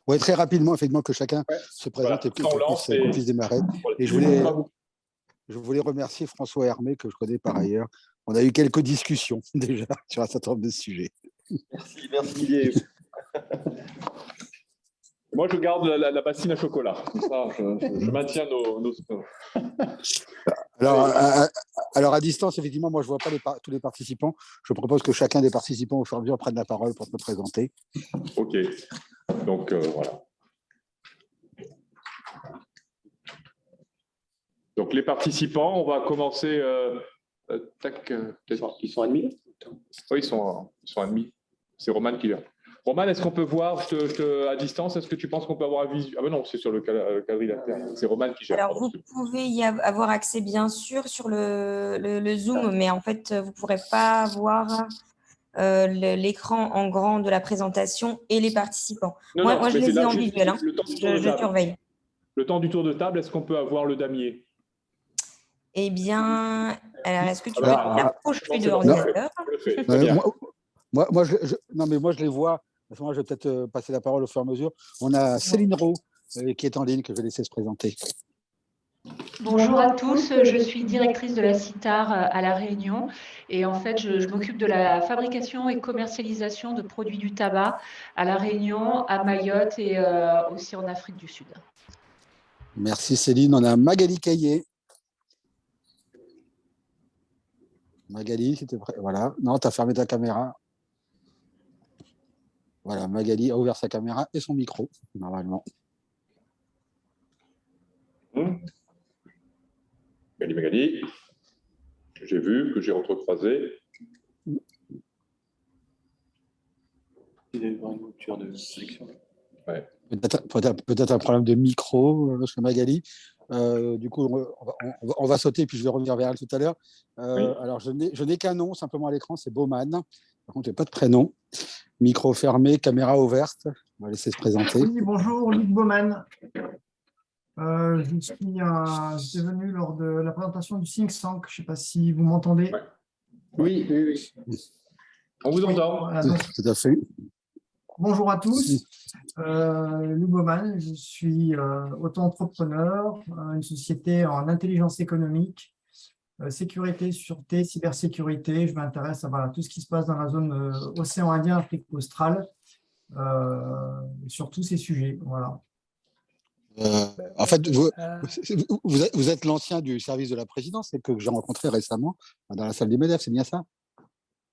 Ouais, très rapidement, effectivement, que chacun se présente Voilà. et qu'on puisse démarrer. Et je voulais remercier François Hermé, que je connais par ailleurs. On a eu quelques discussions déjà sur un certain nombre de sujets. Merci Didier. Moi, je garde la bassine à chocolat. Comme ça, je maintiens nos... Alors, à distance, effectivement, moi, je ne vois pas tous les participants. Je propose que chacun des participants, au fur et à mesure, prenne la parole pour se présenter. OK. Donc, voilà. Donc, les participants, on va commencer... Ils sont admis? Oui, ils sont admis. C'est Roman qui vient. Roman, est-ce qu'on peut voir à distance, est-ce que tu penses qu'on peut avoir un visu? Ah ben non, c'est sur le quadrilatère. C'est Roman qui gère. Alors, vous pouvez y avoir accès, bien sûr, sur le Zoom, mais en fait, vous ne pourrez pas voir l'écran en grand de la présentation et les participants. Moi, je les ai en visuel. Je surveille. Le temps du tour de table, est-ce qu'on peut avoir le damier? Eh bien, alors, est-ce que tu peux t'approcher de l'ordinateur? Moi, je les vois. Moi, je vais peut-être passer la parole au fur et à mesure. On a Céline Roux qui est en ligne, que je vais laisser se présenter. Bonjour à tous, je suis directrice de la CITAR à La Réunion et en fait, je m'occupe de la fabrication et commercialisation de produits du tabac à La Réunion, à Mayotte et aussi en Afrique du Sud. Merci Céline. On a Magali Caillé. Magali, c'était prêt. Voilà. Non, tu as fermé ta caméra. Voilà, Magali a ouvert sa caméra et son micro, normalement. Magali, que j'ai vu, que j'ai recroisé. Il doit y avoir une rupture de connexion. Ouais. Peut-être un problème de micro chez Magali. Du coup, on va sauter, puis je vais revenir vers elle tout à l'heure. Alors, je n'ai qu'un nom simplement à l'écran, c'est Baumann. Par contre, je n'ai pas de prénom. Micro fermé, caméra ouverte. On va laisser se présenter. Oui, bonjour, Luc Baumann. J'étais venu lors de la présentation du Think Tank. Je ne sais pas si vous m'entendez. Oui. On vous entend. Voilà, tout à fait. Bonjour à tous. Luc Baumann, je suis auto-entrepreneur, une société en intelligence économique, sécurité, sûreté, cybersécurité. Je m'intéresse à tout ce qui se passe dans la zone océan Indien, Afrique australe, sur tous ces sujets. Voilà. En fait, vous êtes l'ancien du service de la présidence, c'est que j'ai rencontré récemment dans la salle des MEDEF, c'est bien ça?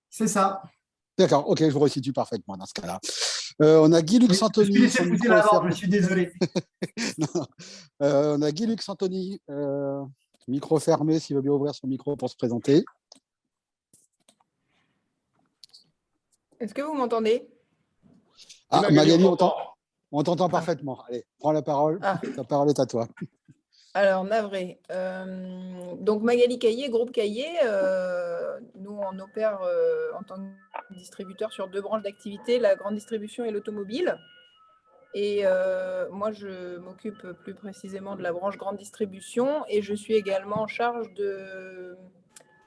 C'est ça. D'accord, ok, je vous resitue parfaitement dans ce cas-là. On a Guy-Luc Santoni. Je suis désolé. On a Guy-Luc Santoni, micro fermé, s'il veut bien ouvrir son micro pour se présenter. Est-ce que vous m'entendez? Magali, on t'entend parfaitement. Allez, prends la parole. La parole est à toi. Alors, navré. Donc, Magali Caillé, groupe Caillé, nous, on opère en tant que distributeur sur 2 branches d'activité, la grande distribution et l'automobile. Et moi, je m'occupe plus précisément de la branche grande distribution et je suis également en charge de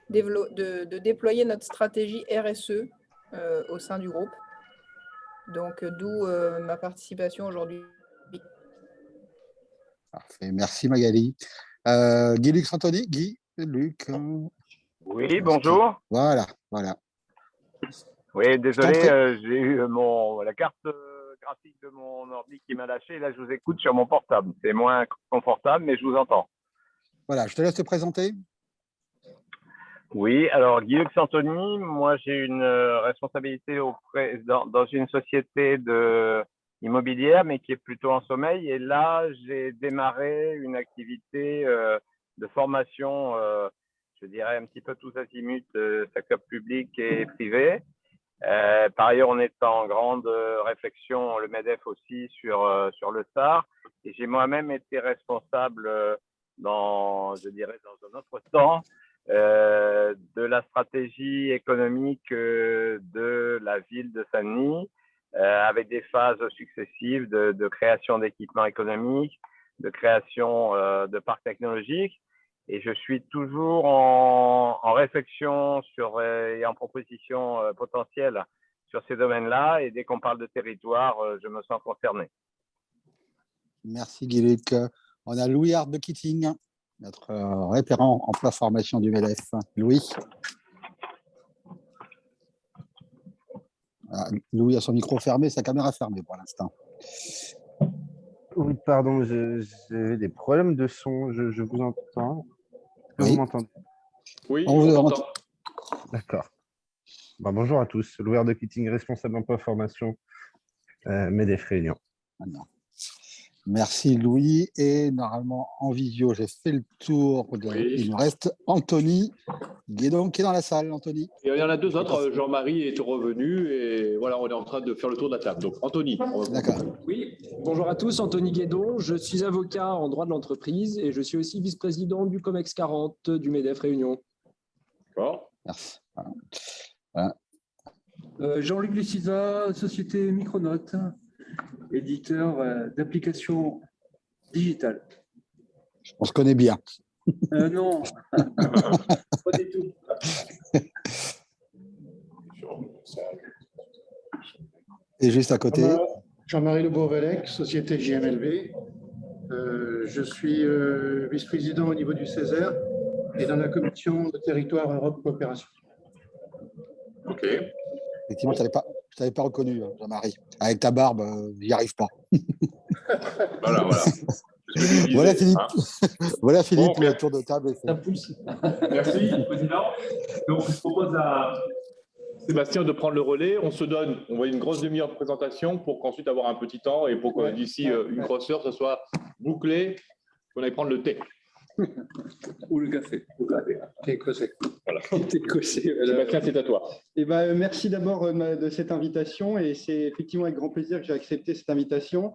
déployer notre stratégie RSE au sein du groupe. Donc, d'où ma participation aujourd'hui. Parfait, merci Magali. Guy-Luc Santoni, Guy-Luc. Oui, bonjour. Voilà. Oui, désolé, j'ai eu la carte graphique de mon ordi qui m'a lâché. Là, je vous écoute sur mon portable. C'est moins confortable, mais je vous entends. Voilà, je te laisse te présenter. Oui, alors Guy-Luc Santoni, moi j'ai une responsabilité dans une société immobilière, mais qui est plutôt en sommeil. Et là, j'ai démarré une activité de formation, je dirais un petit peu tous azimuts, secteur public et privé. Par ailleurs, on est en grande réflexion, le MEDEF aussi, sur le SAR. Et j'ai moi-même été responsable dans un autre temps, de la stratégie économique de la ville de Saint-Denis, avec des phases successives de création d'équipements économiques, de création de parcs technologiques. Et je suis toujours en réflexion et en proposition potentielle sur ces domaines-là. Et dès qu'on parle de territoire, je me sens concerné. Merci Guy-Luc. On a Louis Hart de Keating, notre référent emploi formation du MEDEF. Louis. Ah, Louis a son micro fermé, sa caméra fermée pour l'instant. Oui, pardon, j'ai des problèmes de son. Je vous entends. Est-ce que Oui. vous m'entendez? Oui, On vous on entend. t'entend. D'accord. Bonjour à tous. Louis Hart de Keating, responsable emploi formation MEDEF Réunion. Merci Louis. Et normalement en visio, j'ai fait le tour. Oui. Il nous reste Anthony Guédon qui est dans la salle. Anthony. Et il y en a deux autres. Jean-Marie est revenu et voilà, on est en train de faire le tour de la table. Donc Anthony. D'accord. Oui, bonjour à tous, Anthony Guédon. Je suis avocat en droit de l'entreprise et je suis aussi vice-président du COMEX 40 du MEDEF Réunion. D'accord. Merci. Voilà. Jean-Luc Lucisa, société Micronote, éditeur d'applications digitales. On se connaît bien. Non, pas du tout. Et juste à côté. Jean-Marie Lebeau-Vallec, société JMLV. Je suis vice-président au niveau du Césaire et dans la commission de territoire Europe Coopération. Ok. Effectivement, je ne t'avais pas reconnu, Jean-Marie. Avec ta barbe, j'y arrive pas. Voilà. Voilà Philippe. Voilà Philippe, Bon, le tour de table est fait. Merci, Président. Donc, je propose à Sébastien de prendre le relais. On se donne, on voit une grosse demi-heure de présentation pour qu'ensuite avoir un petit temps et pour que d'ici une grosse heure, ce soit bouclé, qu'on aille prendre le thé. Ou le café. T'es causé. Voilà. T'es causé. Sébastien, c'est à toi. Merci d'abord de cette invitation et c'est effectivement avec grand plaisir que j'ai accepté cette invitation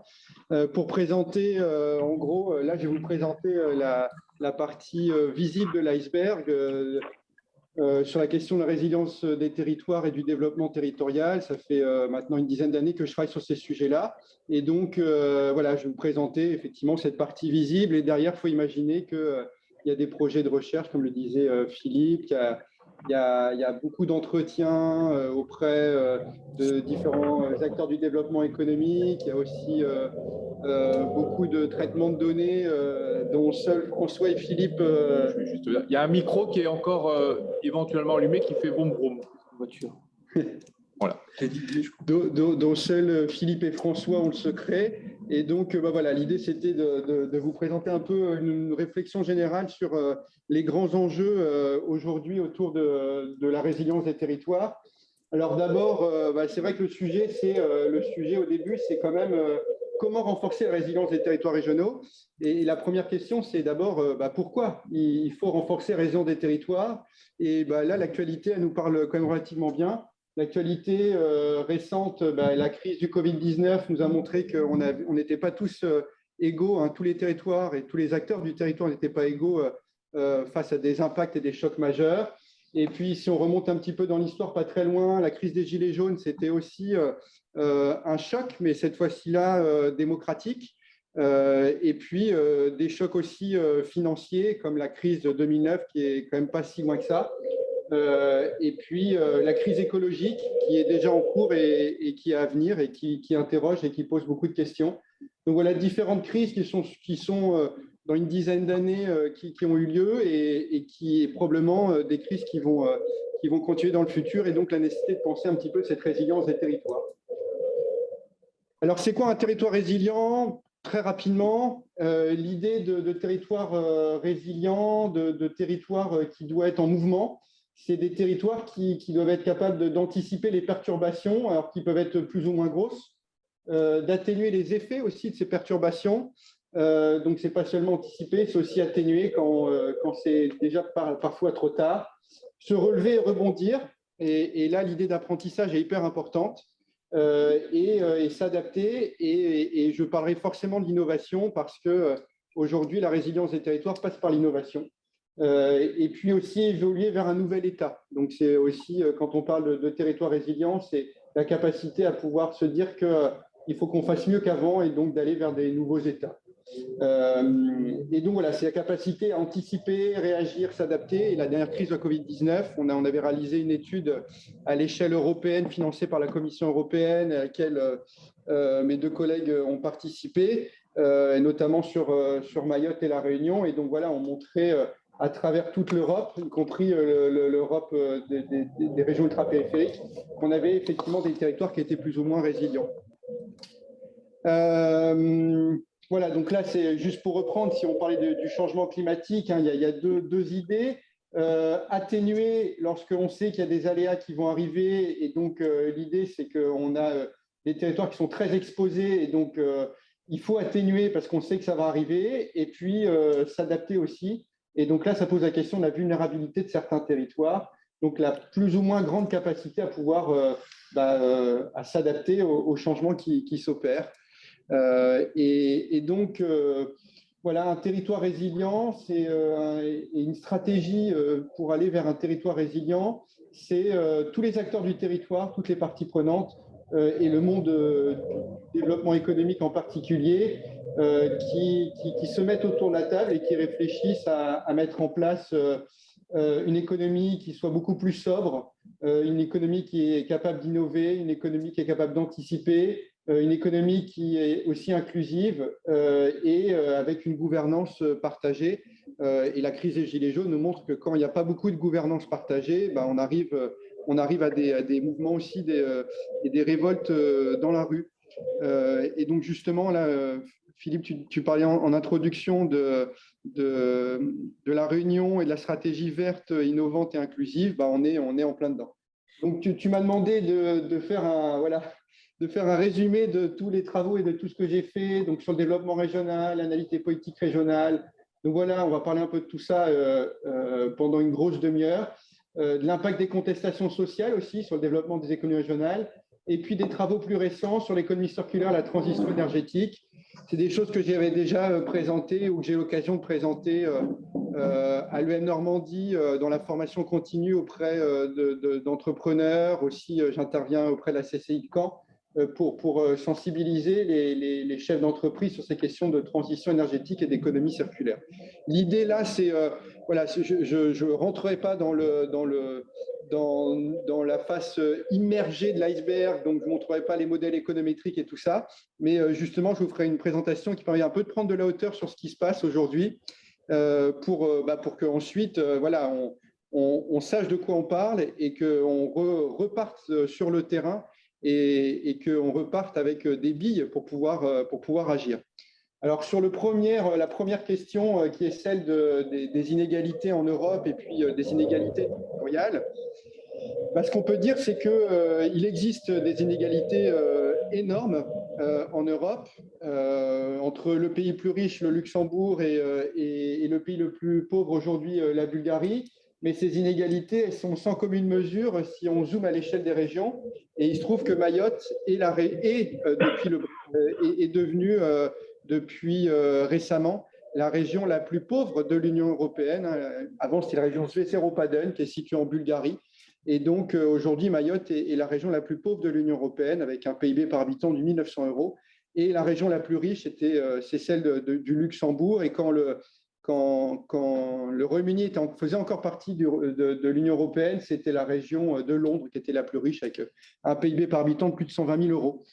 pour présenter, en gros, là je vais vous présenter la partie visible de l'iceberg sur la question de la résilience des territoires et du développement territorial. Ça fait maintenant une dizaine d'années que je travaille sur ces sujets-là et donc voilà, je vais vous présenter effectivement cette partie visible et derrière, il faut imaginer qu'il y a des projets de recherche, comme le disait Philippe, il y a beaucoup d'entretiens auprès de différents acteurs du développement économique. Il y a aussi beaucoup de traitements de données dont seuls François et Philippe. Il y a un micro qui est encore éventuellement allumé qui fait boum boum. Voiture. Voilà. Dont seuls Philippe et François ont le secret. Et donc, voilà, l'idée, c'était de vous présenter un peu une réflexion générale sur les grands enjeux aujourd'hui autour de la résilience des territoires. Alors d'abord, c'est vrai que le sujet au début, c'est quand même comment renforcer la résilience des territoires régionaux. Et la première question, c'est d'abord pourquoi il faut renforcer la résilience des territoires. Et là, l'actualité, elle nous parle quand même relativement bien. L'actualité récente, la crise du Covid-19 nous a montré qu'on n'était pas tous égaux, hein, tous les territoires et tous les acteurs du territoire n'étaient pas égaux face à des impacts et des chocs majeurs. Et puis, si on remonte un petit peu dans l'histoire, pas très loin, la crise des Gilets jaunes, c'était aussi un choc, mais cette fois-ci-là démocratique. Et puis, des chocs aussi financiers, comme la crise de 2009, qui est quand même pas si loin que ça. Et puis la crise écologique qui est déjà en cours et qui est à venir et qui interroge et qui pose beaucoup de questions. Donc voilà différentes crises qui sont dans une dizaine d'années qui ont eu lieu et qui est probablement des crises qui vont continuer dans le futur et donc la nécessité de penser un petit peu cette résilience des territoires. Alors c'est quoi un territoire résilient ? Très rapidement, l'idée de territoire résilient, de territoire qui doit être en mouvement, c'est des territoires qui doivent être capables d'anticiper les perturbations, alors qui peuvent être plus ou moins grosses, d'atténuer les effets aussi de ces perturbations. Donc, ce n'est pas seulement anticiper, c'est aussi atténuer quand c'est déjà parfois trop tard. Se relever et rebondir. Et là, l'idée d'apprentissage est hyper importante. Et s'adapter. Et je parlerai forcément de l'innovation parce qu'aujourd'hui, la résilience des territoires passe par l'innovation. Et puis aussi évoluer vers un nouvel état. Donc c'est aussi, quand on parle de territoire résilient, c'est la capacité à pouvoir se dire qu'il faut qu'on fasse mieux qu'avant et donc d'aller vers des nouveaux états. Et donc voilà, c'est la capacité à anticiper, réagir, s'adapter. Et la dernière crise de la Covid-19, on avait réalisé une étude à l'échelle européenne financée par la Commission européenne à laquelle Mes deux collègues ont participé, et notamment sur Mayotte et La Réunion. Et donc voilà, on montrait à travers toute l'Europe, y compris l'Europe des régions ultrapériphériques, qu'on avait effectivement des territoires qui étaient plus ou moins résilients. Voilà, donc là, c'est juste pour reprendre, si on parlait du changement climatique, hein, il y a deux idées. Atténuer lorsqu'on sait qu'il y a des aléas qui vont arriver. Et donc, l'idée, c'est qu'on a des territoires qui sont très exposés. Et donc, il faut atténuer parce qu'on sait que ça va arriver. Et puis, s'adapter aussi. Et donc là, ça pose la question de la vulnérabilité de certains territoires. Donc, la plus ou moins grande capacité à pouvoir à s'adapter aux changements qui s'opèrent. Et donc, voilà, un territoire résilient, c'est une stratégie pour aller vers un territoire résilient. C'est tous les acteurs du territoire, toutes les parties prenantes et le monde du développement économique en particulier qui se mettent autour de la table et qui réfléchissent à mettre en place une économie qui soit beaucoup plus sobre, une économie qui est capable d'innover, une économie qui est capable d'anticiper, une économie qui est aussi inclusive et avec une gouvernance partagée. Et la crise des Gilets jaunes nous montre que quand il n'y a pas beaucoup de gouvernance partagée, on arrive à des mouvements aussi et des révoltes dans la rue. Et donc justement, là, Philippe, tu parlais en introduction de la Réunion et de la stratégie verte, innovante et inclusive. On est en plein dedans. Donc tu m'as demandé de faire un résumé de tous les travaux et de tout ce que j'ai fait, donc sur le développement régional, l'analyse des politiques régionales. Donc voilà, on va parler un peu de tout ça pendant une grosse demi-heure. De l'impact des contestations sociales aussi sur le développement des économies régionales, et puis des travaux plus récents sur l'économie circulaire, la transition énergétique. C'est des choses que j'avais déjà présentées ou que j'ai l'occasion de présenter à l'UM Normandie dans la formation continue auprès d'entrepreneurs. Aussi, j'interviens auprès de la CCI de Caen pour sensibiliser les chefs d'entreprise sur ces questions de transition énergétique et d'économie circulaire. L'idée là, c'est voilà, je ne rentrerai pas dans la face immergée de l'iceberg, donc je ne montrerai pas les modèles économétriques et tout ça, mais justement, je vous ferai une présentation qui permet un peu de prendre de la hauteur sur ce qui se passe aujourd'hui pour qu'ensuite, voilà, on sache de quoi on parle et qu'on reparte sur le terrain et qu'on reparte avec des billes pour pouvoir agir. Alors, sur la première question, qui est celle des inégalités en Europe et puis des inégalités territoriales, ce qu'on peut dire, c'est qu'il existe des inégalités énormes en Europe, entre le pays le plus riche, le Luxembourg, et le pays le plus pauvre aujourd'hui, la Bulgarie. Mais ces inégalités, elles sont sans commune mesure si on zoome à l'échelle des régions. Et il se trouve que Mayotte est devenue depuis récemment la région la plus pauvre de l'Union européenne. Avant, c'était la région Székelypalota, qui est située en Bulgarie. Et donc, aujourd'hui, Mayotte est la région la plus pauvre de l'Union européenne, avec un PIB par habitant de 1 900 €. Et la région la plus riche, c'est celle du Luxembourg. Et quand le Royaume-Uni faisait encore partie de l'Union européenne, c'était la région de Londres qui était la plus riche, avec un PIB par habitant de plus de 120 000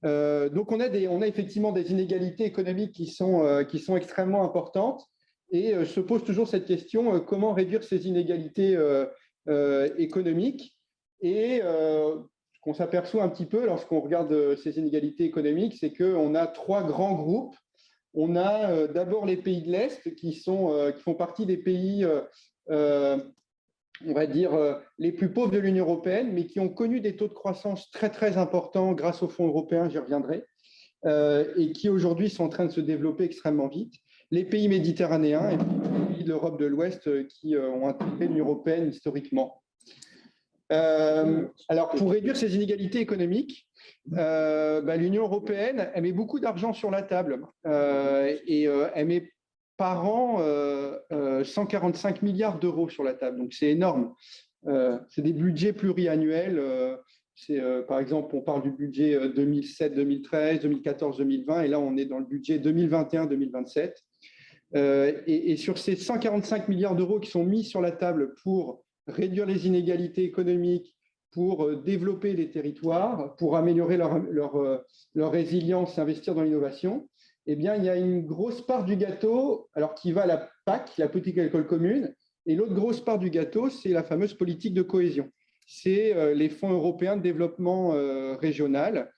€. Donc, on a effectivement des inégalités économiques qui sont extrêmement importantes. Et se pose toujours cette question, comment réduire ces inégalités économiques? Et ce qu'on s'aperçoit un petit peu lorsqu'on regarde ces inégalités économiques, c'est qu'on a 3 grands groupes. On a d'abord les pays de l'Est qui font partie des pays, on va dire, les plus pauvres de l'Union européenne, mais qui ont connu des taux de croissance très, très importants grâce aux fonds européens, j'y reviendrai, et qui aujourd'hui sont en train de se développer extrêmement vite. Les pays méditerranéens et les pays de l'Europe de l'Ouest qui ont intégré l'Union européenne historiquement. Alors, pour réduire ces inégalités économiques, l'Union européenne, elle met beaucoup d'argent sur la table et elle met par an 145 milliards d'euros sur la table. Donc, c'est énorme. C'est des budgets pluriannuels. Par exemple, on parle du budget 2007, 2013, 2014, 2020, et là, on est dans le budget 2021-2027. Et sur ces 145 milliards d'euros qui sont mis sur la table pour réduire les inégalités économiques, pour développer les territoires, pour améliorer leur résilience, investir dans l'innovation, eh bien, il y a une grosse part du gâteau alors qui va à la PAC, la politique agricole commune, et l'autre grosse part du gâteau, c'est la fameuse politique de cohésion. C'est les fonds européens de développement régional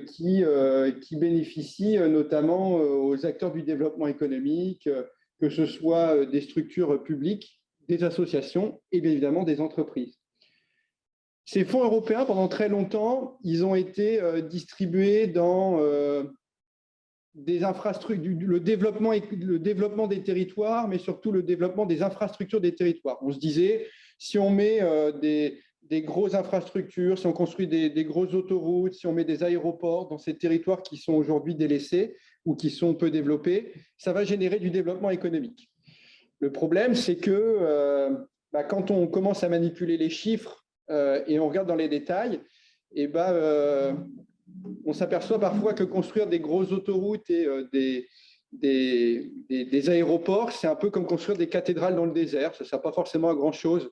qui bénéficient notamment aux acteurs du développement économique, que ce soit des structures publiques, des associations et bien évidemment des entreprises. Ces fonds européens, pendant très longtemps, ils ont été distribués dans des infrastructures, le développement des territoires, mais surtout le développement des infrastructures des territoires. On se disait, si on met des grosses infrastructures, si on construit des grosses autoroutes, si on met des aéroports dans ces territoires qui sont aujourd'hui délaissés ou qui sont peu développés, ça va générer du développement économique. Le problème, c'est que quand on commence à manipuler les chiffres et on regarde dans les détails, on s'aperçoit parfois que construire des grosses autoroutes et des aéroports, c'est un peu comme construire des cathédrales dans le désert, ça ne sert pas forcément à grand-chose.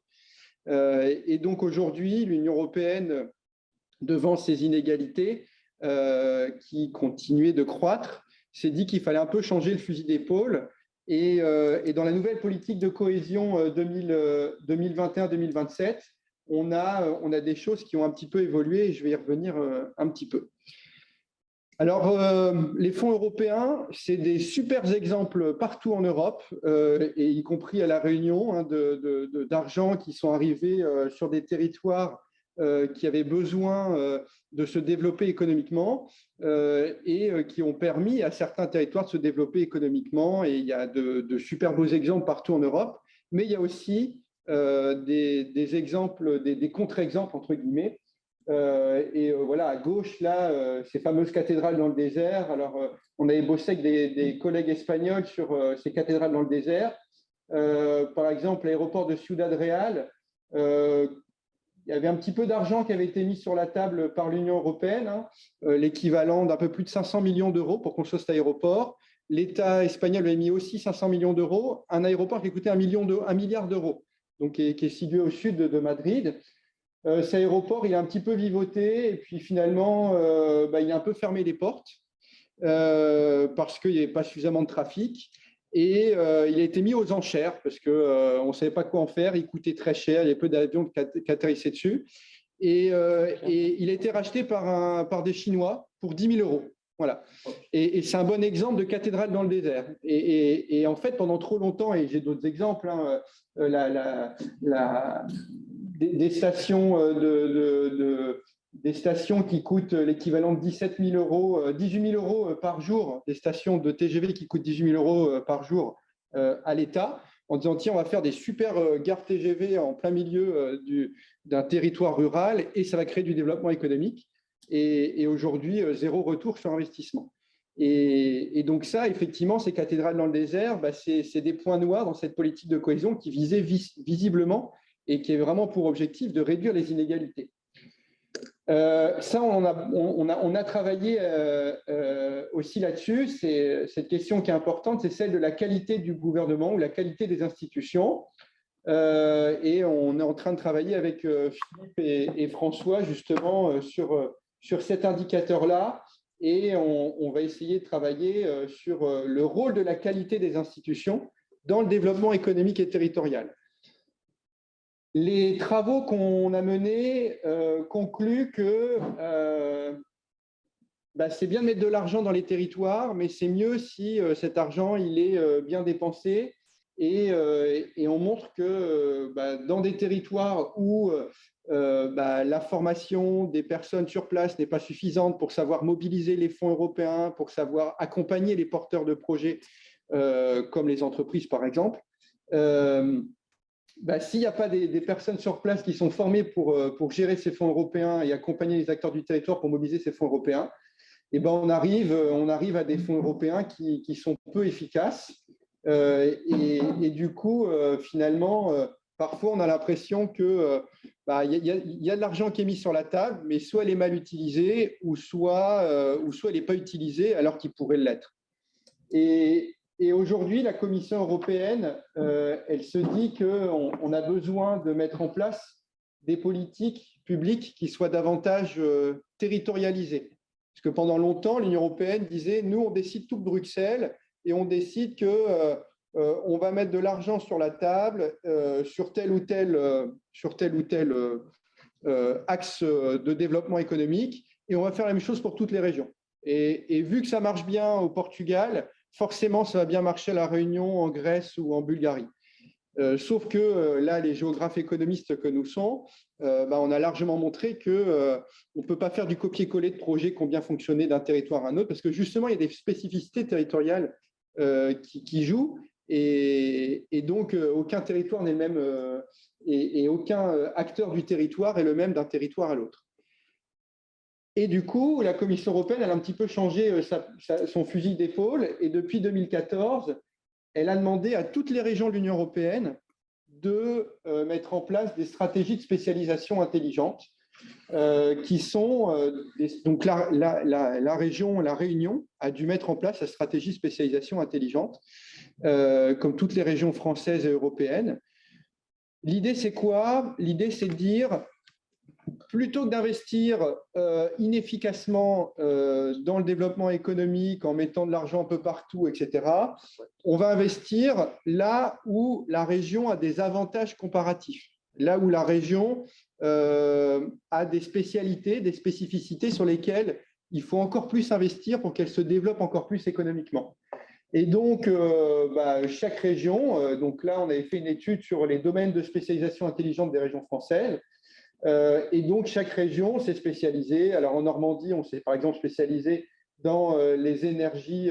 Et donc aujourd'hui, l'Union européenne, devant ces inégalités qui continuaient de croître, s'est dit qu'il fallait un peu changer le fusil d'épaule. Et dans la nouvelle politique de cohésion 2021-2027, on a des choses qui ont un petit peu évolué et je vais y revenir un petit peu. Alors, les fonds européens, c'est des super exemples partout en Europe, et y compris à La Réunion, d'argent qui sont arrivés sur des territoires qui avaient besoin de se développer économiquement et qui ont permis à certains territoires de se développer économiquement. Et il y a de super beaux exemples partout en Europe, mais il y a aussi des exemples, des contre-exemples, entre guillemets. Voilà, à gauche, là, ces fameuses cathédrales dans le désert. Alors, on avait bossé avec des collègues espagnols sur ces cathédrales dans le désert. Par exemple, l'aéroport de Ciudad Real, il y avait un petit peu d'argent qui avait été mis sur la table par l'Union européenne, l'équivalent d'un peu plus de 500 millions d'euros pour construire cet aéroport. L'État espagnol avait mis aussi 500 millions d'euros, un aéroport qui coûtait 1 milliard d'euros, donc qui est situé au sud de Madrid. Cet aéroport, il a un petit peu vivoté et puis finalement, il a un peu fermé les portes parce qu'il n'y avait pas suffisamment de trafic. Et il a été mis aux enchères parce qu'on ne savait pas quoi en faire, il coûtait très cher, il y avait peu d'avions qui atterrissaient dessus. Et il a été racheté par des Chinois pour 10 000 euros. Voilà. Et c'est un bon exemple de cathédrale dans le désert. Et en fait, pendant trop longtemps, et j'ai d'autres exemples, des stations des stations qui coûtent l'équivalent de 18 000 euros par jour, des stations de TGV qui coûtent 18 000 euros par jour à l'État, en disant tiens, on va faire des super gares TGV en plein milieu d'un territoire rural et ça va créer du développement économique. Et aujourd'hui, zéro retour sur investissement. Et donc ça, effectivement, ces cathédrales dans le désert, c'est des points noirs dans cette politique de cohésion qui visait visiblement et qui avait vraiment pour objectif de réduire les inégalités. Ça, on a travaillé aussi là-dessus. Cette question qui est importante, c'est celle de la qualité du gouvernement ou la qualité des institutions. Et on est en train de travailler avec Philippe et François justement sur cet indicateur-là. Et on va essayer de travailler sur le rôle de la qualité des institutions dans le développement économique et territorial. Les travaux qu'on a menés concluent que c'est bien de mettre de l'argent dans les territoires, mais c'est mieux si cet argent il est bien dépensé. Et on montre que dans des territoires où la formation des personnes sur place n'est pas suffisante pour savoir mobiliser les fonds européens, pour savoir accompagner les porteurs de projets, comme les entreprises par exemple, s'il n'y a pas des personnes sur place qui sont formées pour gérer ces fonds européens et accompagner les acteurs du territoire pour mobiliser ces fonds européens, on arrive à des fonds européens qui sont peu efficaces. Et du coup, finalement, parfois, on a l'impression qu'il y a de l'argent qui est mis sur la table, mais soit elle est mal utilisée, ou soit elle n'est pas utilisée alors qu'il pourrait l'être. Et aujourd'hui, la Commission européenne, elle se dit qu'on a besoin de mettre en place des politiques publiques qui soient davantage territorialisées. Parce que pendant longtemps, l'Union européenne disait, nous, on décide tout de Bruxelles et on décide que on va mettre de l'argent sur la table sur tel ou tel axe de développement économique et on va faire la même chose pour toutes les régions. Et vu que ça marche bien au Portugal, forcément, ça va bien marcher à La Réunion, en Grèce ou en Bulgarie. Sauf que là, les géographes économistes que nous sommes, on a largement montré qu'on ne peut pas faire du copier-coller de projets qui ont bien fonctionné d'un territoire à un autre, parce que justement, il y a des spécificités territoriales qui jouent, et donc aucun territoire n'est le même, et aucun acteur du territoire est le même d'un territoire à l'autre. Et du coup, la Commission européenne, elle a un petit peu changé son fusil d'épaule, et depuis 2014, elle a demandé à toutes les régions de l'Union européenne de mettre en place des stratégies de spécialisation intelligentes qui sont… donc la région, la Réunion, a dû mettre en place sa stratégie de spécialisation intelligente, comme toutes les régions françaises et européennes. L'idée, c'est quoi? L'idée, c'est de dire… Plutôt que d'investir inefficacement dans le développement économique en mettant de l'argent un peu partout, etc., on va investir là où la région a des avantages comparatifs, là où la région a des spécialités, des spécificités sur lesquelles il faut encore plus investir pour qu'elle se développe encore plus économiquement. Et donc, chaque région, donc là, on avait fait une étude sur les domaines de spécialisation intelligente des régions françaises. Et donc, chaque région s'est spécialisée. Alors, en Normandie, on s'est par exemple spécialisé dans les énergies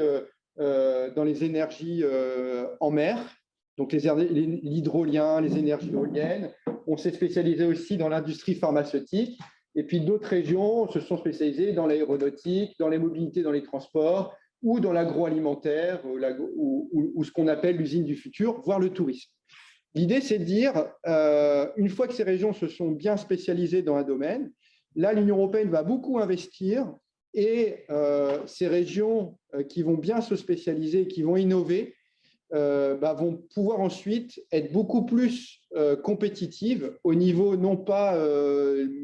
en mer, donc l'hydrolien, les énergies éoliennes. On s'est spécialisé aussi dans l'industrie pharmaceutique. Et puis, d'autres régions se sont spécialisées dans l'aéronautique, dans les mobilités, dans les transports, ou dans l'agroalimentaire, ou ce qu'on appelle l'usine du futur, voire le tourisme. L'idée, c'est de dire, une fois que ces régions se sont bien spécialisées dans un domaine, là, l'Union européenne va beaucoup investir et ces régions qui vont bien se spécialiser, qui vont innover, vont pouvoir ensuite être beaucoup plus compétitives au niveau non pas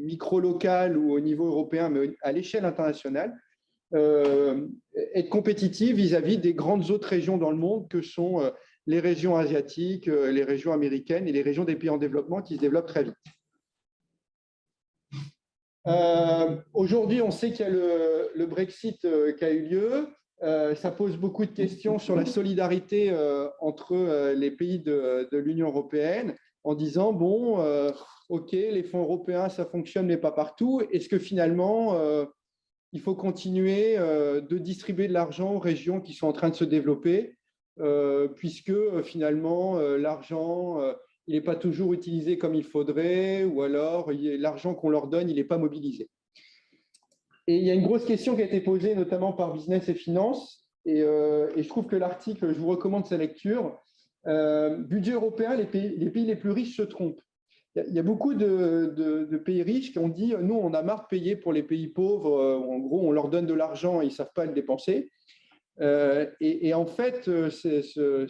micro-local ou au niveau européen, mais à l'échelle internationale, être compétitives vis-à-vis des grandes autres régions dans le monde que sont les régions asiatiques, les régions américaines et les régions des pays en développement qui se développent très vite. Aujourd'hui, on sait qu'il y a le Brexit qui a eu lieu. Ça pose beaucoup de questions sur la solidarité entre les pays de l'Union européenne en disant, bon, OK, les fonds européens, ça fonctionne, mais pas partout. Est-ce que finalement, il faut continuer de distribuer de l'argent aux régions qui sont en train de se développer puisque finalement, l'argent, il n'est pas toujours utilisé comme il faudrait, ou alors l'argent qu'on leur donne, il n'est pas mobilisé. Et il y a une grosse question qui a été posée, notamment par Business et Finance, et je trouve que l'article, je vous recommande sa lecture. Budget européen, les pays les plus riches se trompent. Il y a beaucoup de pays riches qui ont dit, nous, on a marre de payer pour les pays pauvres, en gros, on leur donne de l'argent et ils ne savent pas le dépenser. Et en fait, ce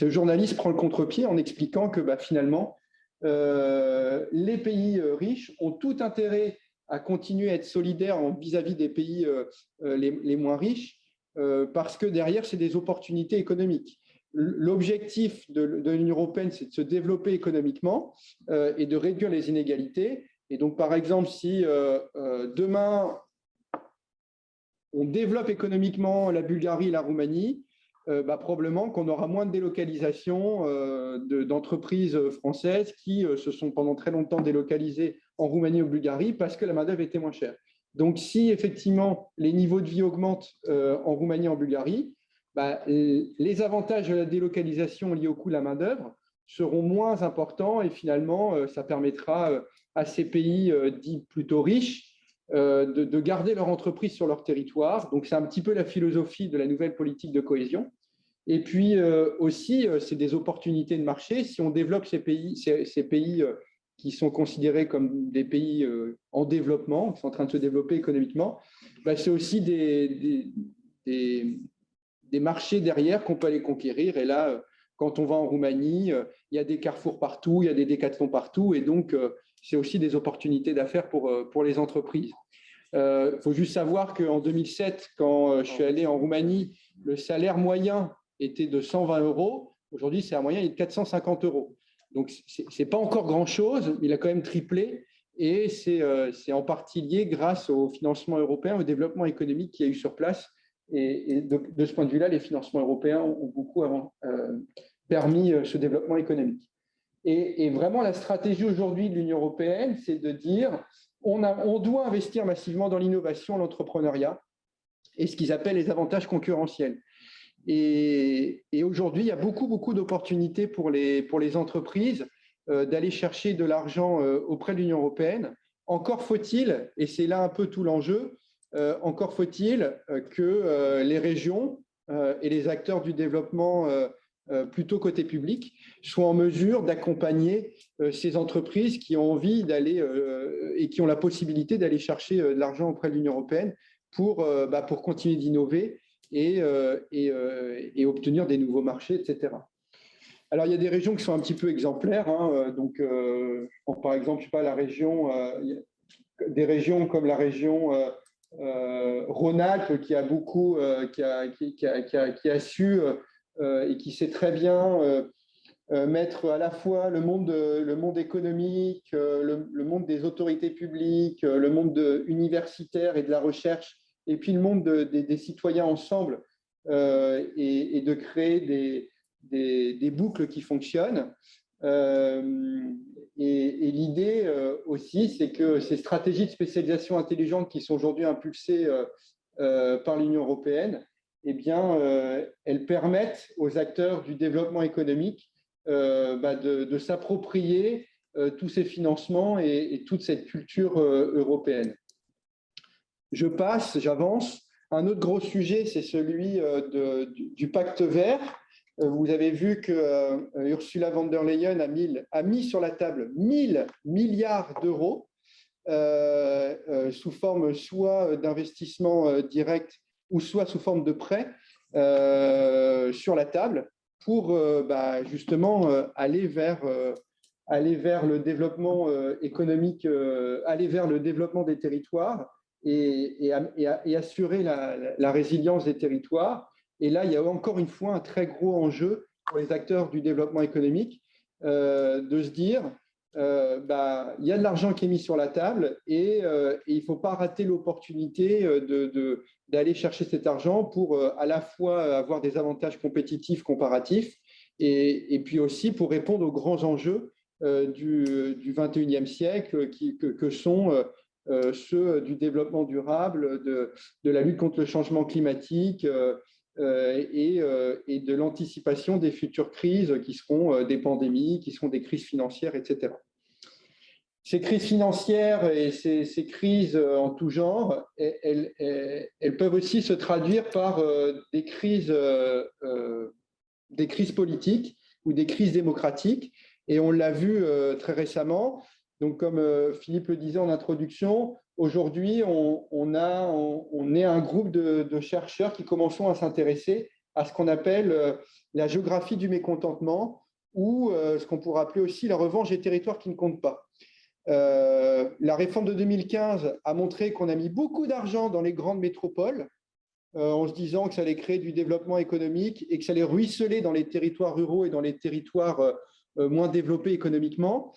journaliste prend le contre-pied en expliquant que finalement, les pays riches ont tout intérêt à continuer à être solidaires vis-à-vis des pays les moins riches, parce que derrière, c'est des opportunités économiques. L'objectif de l'Union européenne, c'est de se développer économiquement et de réduire les inégalités. Et donc, par exemple, si demain, on développe économiquement la Bulgarie et la Roumanie, probablement qu'on aura moins de délocalisation d'entreprises françaises qui se sont pendant très longtemps délocalisées en Roumanie ou en Bulgarie parce que la main-d'œuvre était moins chère. Donc, si effectivement les niveaux de vie augmentent en Roumanie et en Bulgarie, les avantages de la délocalisation liés au coût de la main-d'œuvre seront moins importants et finalement, ça permettra à ces pays dits plutôt riches de garder leur entreprise sur leur territoire. Donc, c'est un petit peu la philosophie de la nouvelle politique de cohésion. Et puis aussi, c'est des opportunités de marché. Si on développe ces pays qui sont considérés comme des pays en développement, qui sont en train de se développer économiquement, c'est aussi des marchés derrière qu'on peut aller conquérir. Et là, quand on va en Roumanie, il y a des carrefours partout, il y a des décathlons partout, et donc c'est aussi des opportunités d'affaires pour les entreprises. Il faut juste savoir qu'en 2007, quand je suis allé en Roumanie, le salaire moyen était de 120 €. Aujourd'hui, c'est un moyen il est de 450 €. Donc, ce n'est pas encore grand-chose, mais il a quand même triplé. Et c'est en partie lié grâce au financement européen, au développement économique qu'il y a eu sur place. Et de ce point de vue-là, les financements européens ont beaucoup permis ce développement économique. Et vraiment, la stratégie aujourd'hui de l'Union européenne, c'est de dire on doit investir massivement dans l'innovation, l'entrepreneuriat et ce qu'ils appellent les avantages concurrentiels. Et aujourd'hui, il y a beaucoup d'opportunités pour les entreprises d'aller chercher de l'argent auprès de l'Union européenne. Encore faut-il, et c'est là un peu tout l'enjeu, encore faut-il que les régions et les acteurs du développement plutôt côté public soient en mesure d'accompagner ces entreprises qui ont envie d'aller et qui ont la possibilité d'aller chercher de l'argent auprès de l'Union européenne pour continuer d'innover et obtenir des nouveaux marchés, etc. Alors, il y a des régions qui sont un petit peu exemplaires. Donc, par exemple, je sais pas, des régions comme la région Rhône-Alpes qui a beaucoup, qui a su et qui sait très bien mettre à la fois le monde économique, le monde des autorités publiques, le monde universitaire et de la recherche, et puis le monde des citoyens ensemble, et de créer des boucles qui fonctionnent. Et l'idée aussi, c'est que ces stratégies de spécialisation intelligente qui sont aujourd'hui impulsées par l'Union européenne, eh bien, elles permettent aux acteurs du développement économique de s'approprier tous ces financements et toute cette culture européenne. J'avance. Un autre gros sujet, c'est celui du pacte vert. Vous avez vu que Ursula von der Leyen a mis sur la table 1 000 milliards d'euros sous forme soit d'investissement direct ou soit sous forme de prêts sur la table pour justement aller vers le développement économique, aller vers le développement des territoires et assurer la résilience des territoires. Et là, il y a encore une fois un très gros enjeu pour les acteurs du développement économique de se dire il y a de l'argent qui est mis sur la table et il ne faut pas rater l'opportunité d'aller chercher cet argent pour à la fois avoir des avantages compétitifs comparatifs et puis aussi pour répondre aux grands enjeux du 21e siècle que sont ceux du développement durable, de la lutte contre le changement climatique et de l'anticipation des futures crises qui seront des pandémies, qui seront des crises financières, etc. Ces crises financières et ces crises en tout genre, elles peuvent aussi se traduire par des crises politiques ou des crises démocratiques. Et on l'a vu très récemment. Donc, comme Philippe le disait en introduction, aujourd'hui, on est un groupe de chercheurs qui commençons à s'intéresser à ce qu'on appelle la géographie du mécontentement ou ce qu'on pourrait appeler aussi la revanche des territoires qui ne comptent pas. La réforme de 2015 a montré qu'on a mis beaucoup d'argent dans les grandes métropoles en se disant que ça allait créer du développement économique et que ça allait ruisseler dans les territoires ruraux et dans les territoires moins développés économiquement.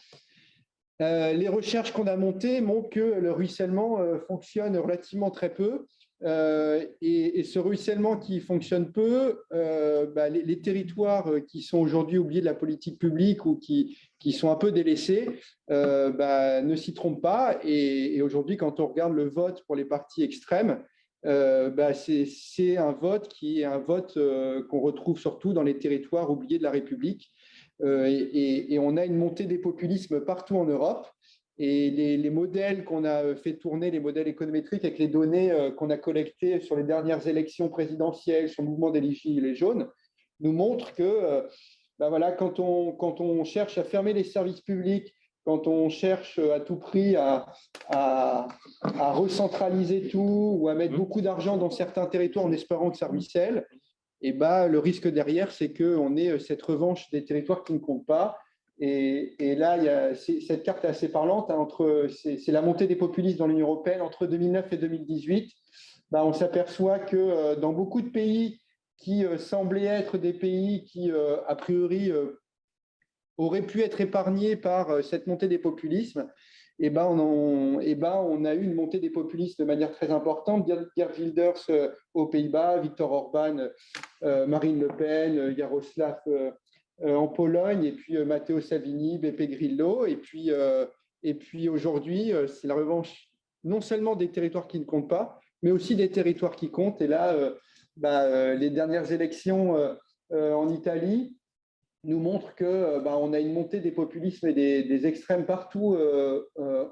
Les recherches qu'on a montées montrent que le ruissellement fonctionne relativement très peu. Et ce ruissellement qui fonctionne peu, les territoires qui sont aujourd'hui oubliés de la politique publique ou qui sont un peu délaissés ne s'y trompent pas. Et aujourd'hui, quand on regarde le vote pour les partis extrêmes, c'est un vote qui est un vote qu'on retrouve surtout dans les territoires oubliés de la République. Et on a une montée des populismes partout en Europe. Et les modèles qu'on a fait tourner, les modèles économétriques avec les données qu'on a collectées sur les dernières élections présidentielles, sur le mouvement des gilets jaunes, nous montrent que quand on cherche à fermer les services publics, quand on cherche à tout prix à recentraliser tout ou à mettre beaucoup d'argent dans certains territoires en espérant que ça ruisselle, et le risque derrière, c'est qu'on ait cette revanche des territoires qui ne comptent pas. Et là, cette carte est assez parlante. Hein, c'est la montée des populistes dans l'Union européenne entre 2009 et 2018. On s'aperçoit que dans beaucoup de pays qui semblaient être des pays qui, a priori, auraient pu être épargnés par cette montée des populismes, on a eu une montée des populistes de manière très importante. Geert Wilders aux Pays-Bas, Viktor Orban, Marine Le Pen, Jaroslav en Pologne, et puis Matteo Salvini, Beppe Grillo. Et puis aujourd'hui, c'est la revanche non seulement des territoires qui ne comptent pas, mais aussi des territoires qui comptent. Et là, les dernières élections en Italie nous montrent qu'on a une montée des populismes et des extrêmes partout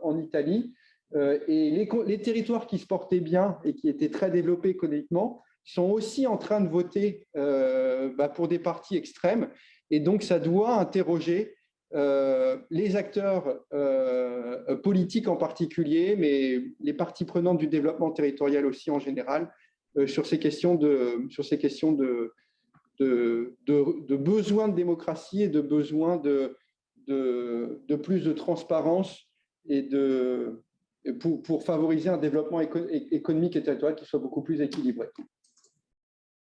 en Italie. Et les territoires qui se portaient bien et qui étaient très développés économiquement sont aussi en train de voter pour des partis extrêmes. Et donc, ça doit interroger les acteurs politiques en particulier, mais les parties prenantes du développement territorial aussi en général, sur ces questions de besoin de démocratie et de besoin de plus de transparence et pour favoriser un développement économique et territorial qui soit beaucoup plus équilibré.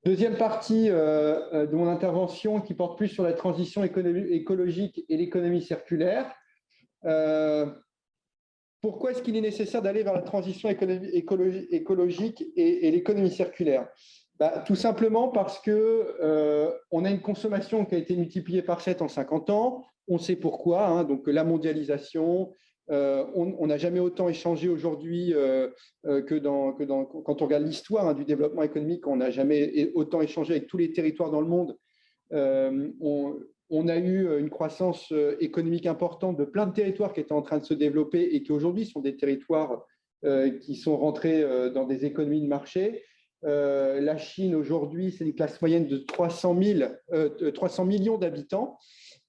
Deuxième partie de mon intervention qui porte plus sur la transition écologique et l'économie circulaire. Pourquoi est-ce qu'il est nécessaire d'aller vers la transition écologique et l'économie circulaire? Tout simplement parce qu'on a une consommation qui a été multipliée par 7 en 50 ans. On sait pourquoi, hein, donc la mondialisation. On n'a jamais autant échangé aujourd'hui quand on regarde l'histoire du développement économique, on n'a jamais autant échangé avec tous les territoires dans le monde. On a eu une croissance économique importante de plein de territoires qui étaient en train de se développer et qui aujourd'hui sont des territoires qui sont rentrés dans des économies de marché. La Chine aujourd'hui, c'est une classe moyenne de 300 millions d'habitants.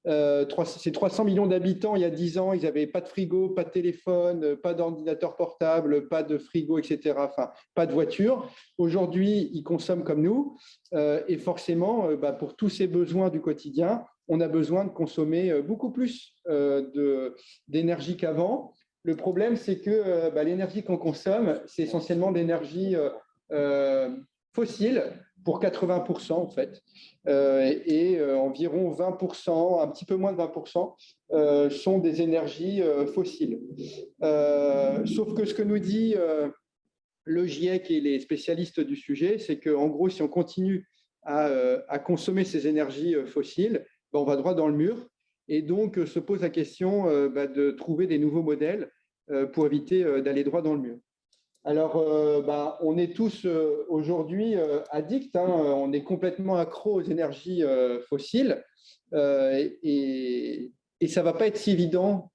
Ces 300 millions d'habitants, il y a 10 ans, ils n'avaient pas de frigo, pas de téléphone, pas d'ordinateur portable, pas de frigo, etc. Enfin, pas de voiture. Aujourd'hui, ils consomment comme nous. Et forcément, pour tous ces besoins du quotidien, on a besoin de consommer beaucoup plus d'énergie qu'avant. Le problème, c'est que l'énergie qu'on consomme, c'est essentiellement de l'énergie fossile, pour 80% en fait, et environ 20%, un petit peu moins de 20%, sont des énergies fossiles. Sauf que ce que nous dit le GIEC et les spécialistes du sujet, c'est qu'en gros, si on continue à consommer ces énergies fossiles, on va droit dans le mur. Et donc, se pose la question de trouver des nouveaux modèles pour éviter d'aller droit dans le mur. Alors, on est tous aujourd'hui addicts, hein, on est complètement accro aux énergies fossiles et ça ne va pas être si évident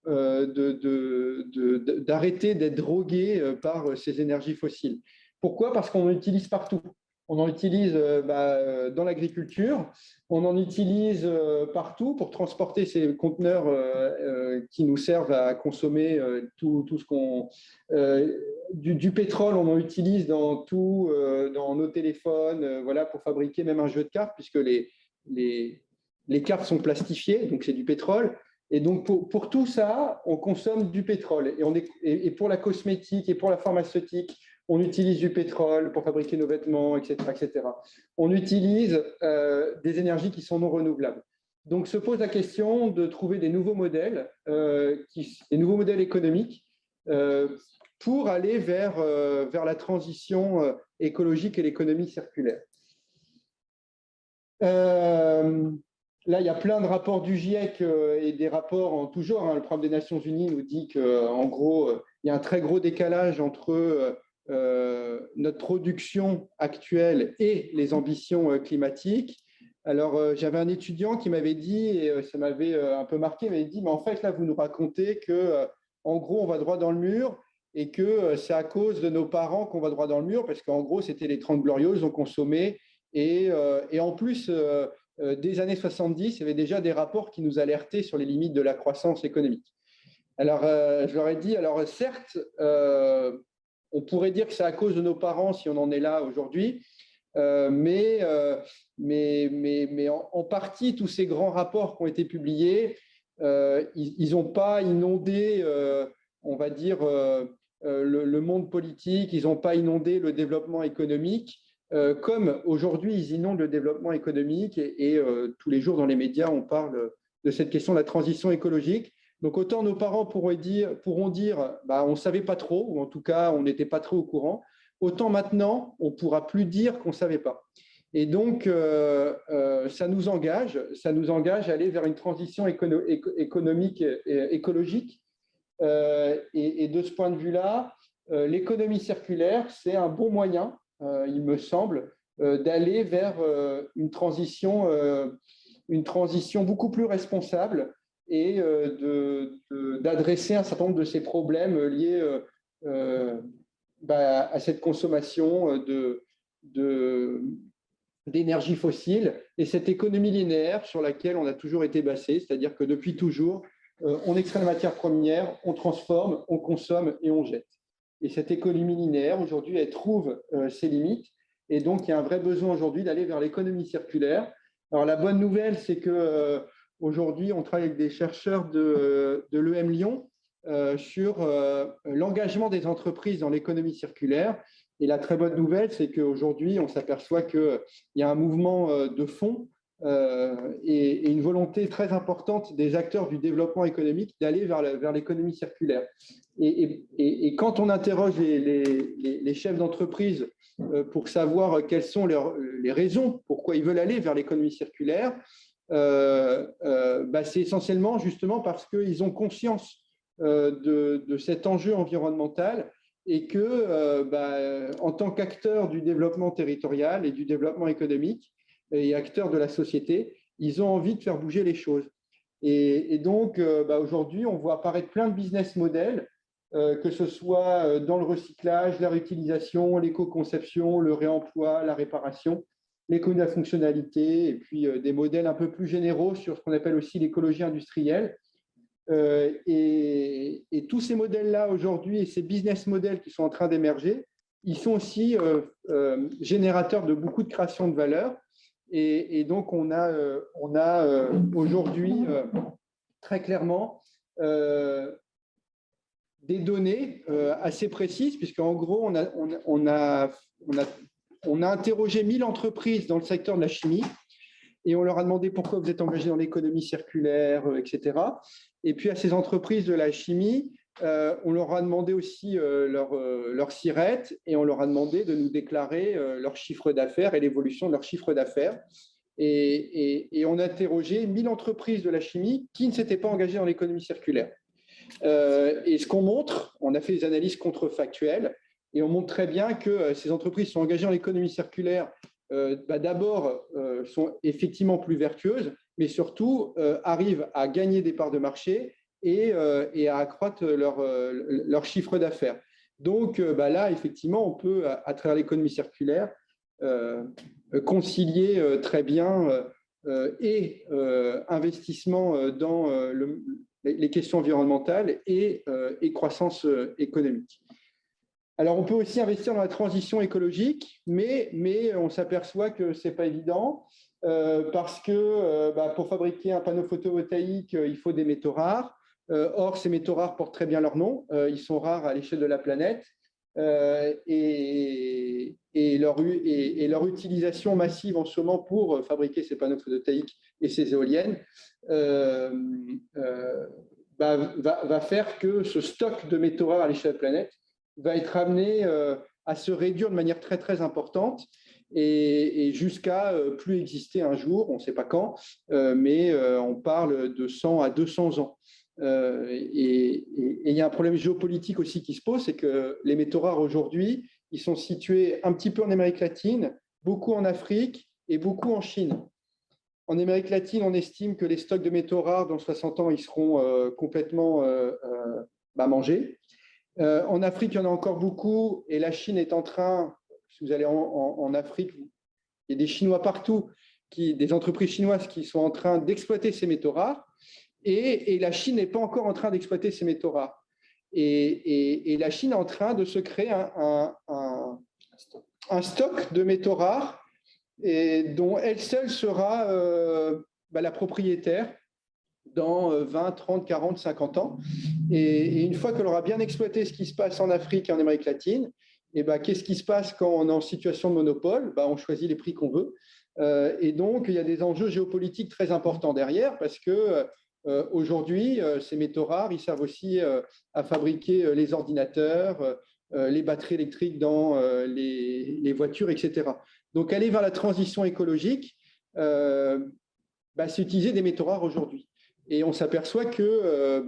d'arrêter d'être drogué par ces énergies fossiles. Pourquoi? Parce qu'on en utilise partout. On en utilise dans l'agriculture, on en utilise partout pour transporter ces conteneurs qui nous servent à consommer tout ce qu'on… du pétrole, on en utilise dans nos téléphones, voilà, pour fabriquer même un jeu de cartes, puisque les cartes sont plastifiées, donc c'est du pétrole. Et donc, pour tout ça, on consomme du pétrole. Et pour la cosmétique et pour la pharmaceutique, on utilise du pétrole pour fabriquer nos vêtements, etc. etc. On utilise des énergies qui sont non renouvelables. Donc, se pose la question de trouver des nouveaux modèles, des nouveaux modèles économiques pour aller vers la transition écologique et l'économie circulaire. Là, il y a plein de rapports du GIEC et des rapports en tout genre. Hein. Le programme des Nations Unies nous dit qu'en gros, il y a un très gros décalage entre notre production actuelle et les ambitions climatiques. Alors, j'avais un étudiant qui m'avait dit, et ça m'avait un peu marqué, il m'avait dit, mais en fait, là, vous nous racontez qu'en gros, on va droit dans le mur et que c'est à cause de nos parents qu'on va droit dans le mur, parce qu'en gros, c'était les 30 glorieuses, on consommait. Et en plus, des années 70, il y avait déjà des rapports qui nous alertaient sur les limites de la croissance économique. Alors, je leur ai dit, alors certes, on pourrait dire que c'est à cause de nos parents si on en est là aujourd'hui, mais en partie, tous ces grands rapports qui ont été publiés, ils n'ont pas inondé, on va dire, le monde politique, ils n'ont pas inondé le développement économique, comme aujourd'hui, ils inondent le développement économique et tous les jours dans les médias, on parle de cette question de la transition écologique. Donc, autant nos parents pourront dire bah, on ne savait pas trop, ou en tout cas, on n'était pas trop au courant, autant maintenant, on ne pourra plus dire qu'on ne savait pas. Et donc, ça nous engage à aller vers une transition économique et écologique. Et de ce point de vue-là, l'économie circulaire, c'est un bon moyen, il me semble, d'aller vers une transition beaucoup plus responsable et d'adresser un certain nombre de ces problèmes liés à cette consommation d'énergie fossile et cette économie linéaire sur laquelle on a toujours été basé, c'est-à-dire que depuis toujours, on extrait la matière première, on transforme, on consomme et on jette. Et cette économie linéaire, aujourd'hui, elle trouve ses limites. Et donc, il y a un vrai besoin aujourd'hui d'aller vers l'économie circulaire. Alors, la bonne nouvelle, c'est qu'aujourd'hui, on travaille avec des chercheurs de l'EM Lyon sur l'engagement des entreprises dans l'économie circulaire. Et la très bonne nouvelle, c'est qu'aujourd'hui, on s'aperçoit qu'il y a un mouvement de fond et une volonté très importante des acteurs du développement économique d'aller vers l'économie circulaire. Et quand on interroge les chefs d'entreprise pour savoir quelles sont les raisons pourquoi ils veulent aller vers l'économie circulaire, c'est essentiellement justement parce qu'ils ont conscience de cet enjeu environnemental et que, en tant qu'acteurs du développement territorial et du développement économique et acteurs de la société, ils ont envie de faire bouger les choses. Et donc, aujourd'hui, on voit apparaître plein de business models, que ce soit dans le recyclage, la réutilisation, l'éco-conception, le réemploi, la réparation, l'économie de la fonctionnalité, et puis des modèles un peu plus généraux sur ce qu'on appelle aussi l'écologie industrielle. Et tous ces modèles-là aujourd'hui et ces business models qui sont en train d'émerger, ils sont aussi générateurs de beaucoup de création de valeur. Et donc, on a aujourd'hui très clairement des données assez précises, puisqu'en gros, on a interrogé 1000 entreprises dans le secteur de la chimie et on leur a demandé pourquoi vous êtes engagés dans l'économie circulaire, etc. Et puis, à ces entreprises de la chimie, on leur a demandé aussi leur SIRET et on leur a demandé de nous déclarer leur chiffre d'affaires et l'évolution de leur chiffre d'affaires. Et on a interrogé 1000 entreprises de la chimie qui ne s'étaient pas engagées dans l'économie circulaire. Et ce qu'on montre, on a fait des analyses contrefactuelles et on montre très bien que ces entreprises sont engagées dans l'économie circulaire. D'abord, sont effectivement plus vertueuses, mais surtout arrivent à gagner des parts de marché et à accroître leur chiffre d'affaires. Donc là, effectivement, on peut, à travers l'économie circulaire, concilier très bien investissement dans les questions environnementales et croissance économique. Alors, on peut aussi investir dans la transition écologique, mais on s'aperçoit que ce n'est pas évident parce que pour fabriquer un panneau photovoltaïque, il faut des métaux rares. Or, ces métaux rares portent très bien leur nom. Ils sont rares à l'échelle de la planète et leur utilisation massive en ce moment pour fabriquer ces panneaux photovoltaïques et ces éoliennes va faire que ce stock de métaux rares à l'échelle de la planète va être amené à se réduire de manière très, très importante et jusqu'à plus exister un jour, on ne sait pas quand, mais on parle de 100 à 200 ans. Et il y a un problème géopolitique aussi qui se pose, c'est que les métaux rares aujourd'hui, ils sont situés un petit peu en Amérique latine, beaucoup en Afrique et beaucoup en Chine. En Amérique latine, on estime que les stocks de métaux rares, dans 60 ans, ils seront complètement mangés. En Afrique, il y en a encore beaucoup et la Chine est en train, si vous allez en Afrique, il y a des Chinois partout, des entreprises chinoises qui sont en train d'exploiter ces métaux rares et la Chine n'est pas encore en train d'exploiter ces métaux rares. Et la Chine est en train de se créer un stock de métaux rares et dont elle seule sera la propriétaire dans 20, 30, 40, 50 ans. Et une fois qu'elle aura bien exploité ce qui se passe en Afrique et en Amérique latine, et qu'est-ce qui se passe quand on est en situation de monopole? On choisit les prix qu'on veut. Et donc, il y a des enjeux géopolitiques très importants derrière parce que aujourd'hui, ces métaux rares, ils servent aussi à fabriquer les ordinateurs, les batteries électriques dans les voitures, etc. Donc, aller vers la transition écologique, c'est utiliser des métaux rares aujourd'hui. Et on s'aperçoit que,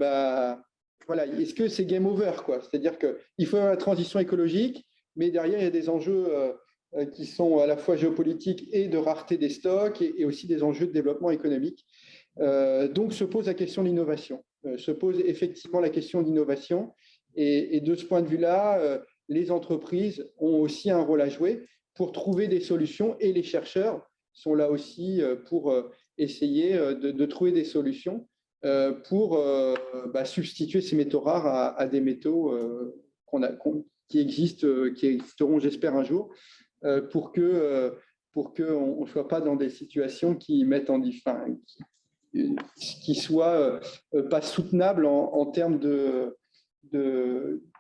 voilà, est-ce que c'est game over, quoi? C'est-à-dire qu'il faut la transition écologique, mais derrière, il y a des enjeux qui sont à la fois géopolitiques et de rareté des stocks et aussi des enjeux de développement économique. Donc, se pose la question de l'innovation, se pose effectivement la question d'innovation. Et de ce point de vue-là, les entreprises ont aussi un rôle à jouer pour trouver des solutions et les chercheurs sont là aussi pour essayer de trouver des solutions pour substituer ces métaux rares à des métaux qui existeront, j'espère, un jour, pour qu'on ne soit pas dans des situations qui mettent qui soient pas soutenables en termes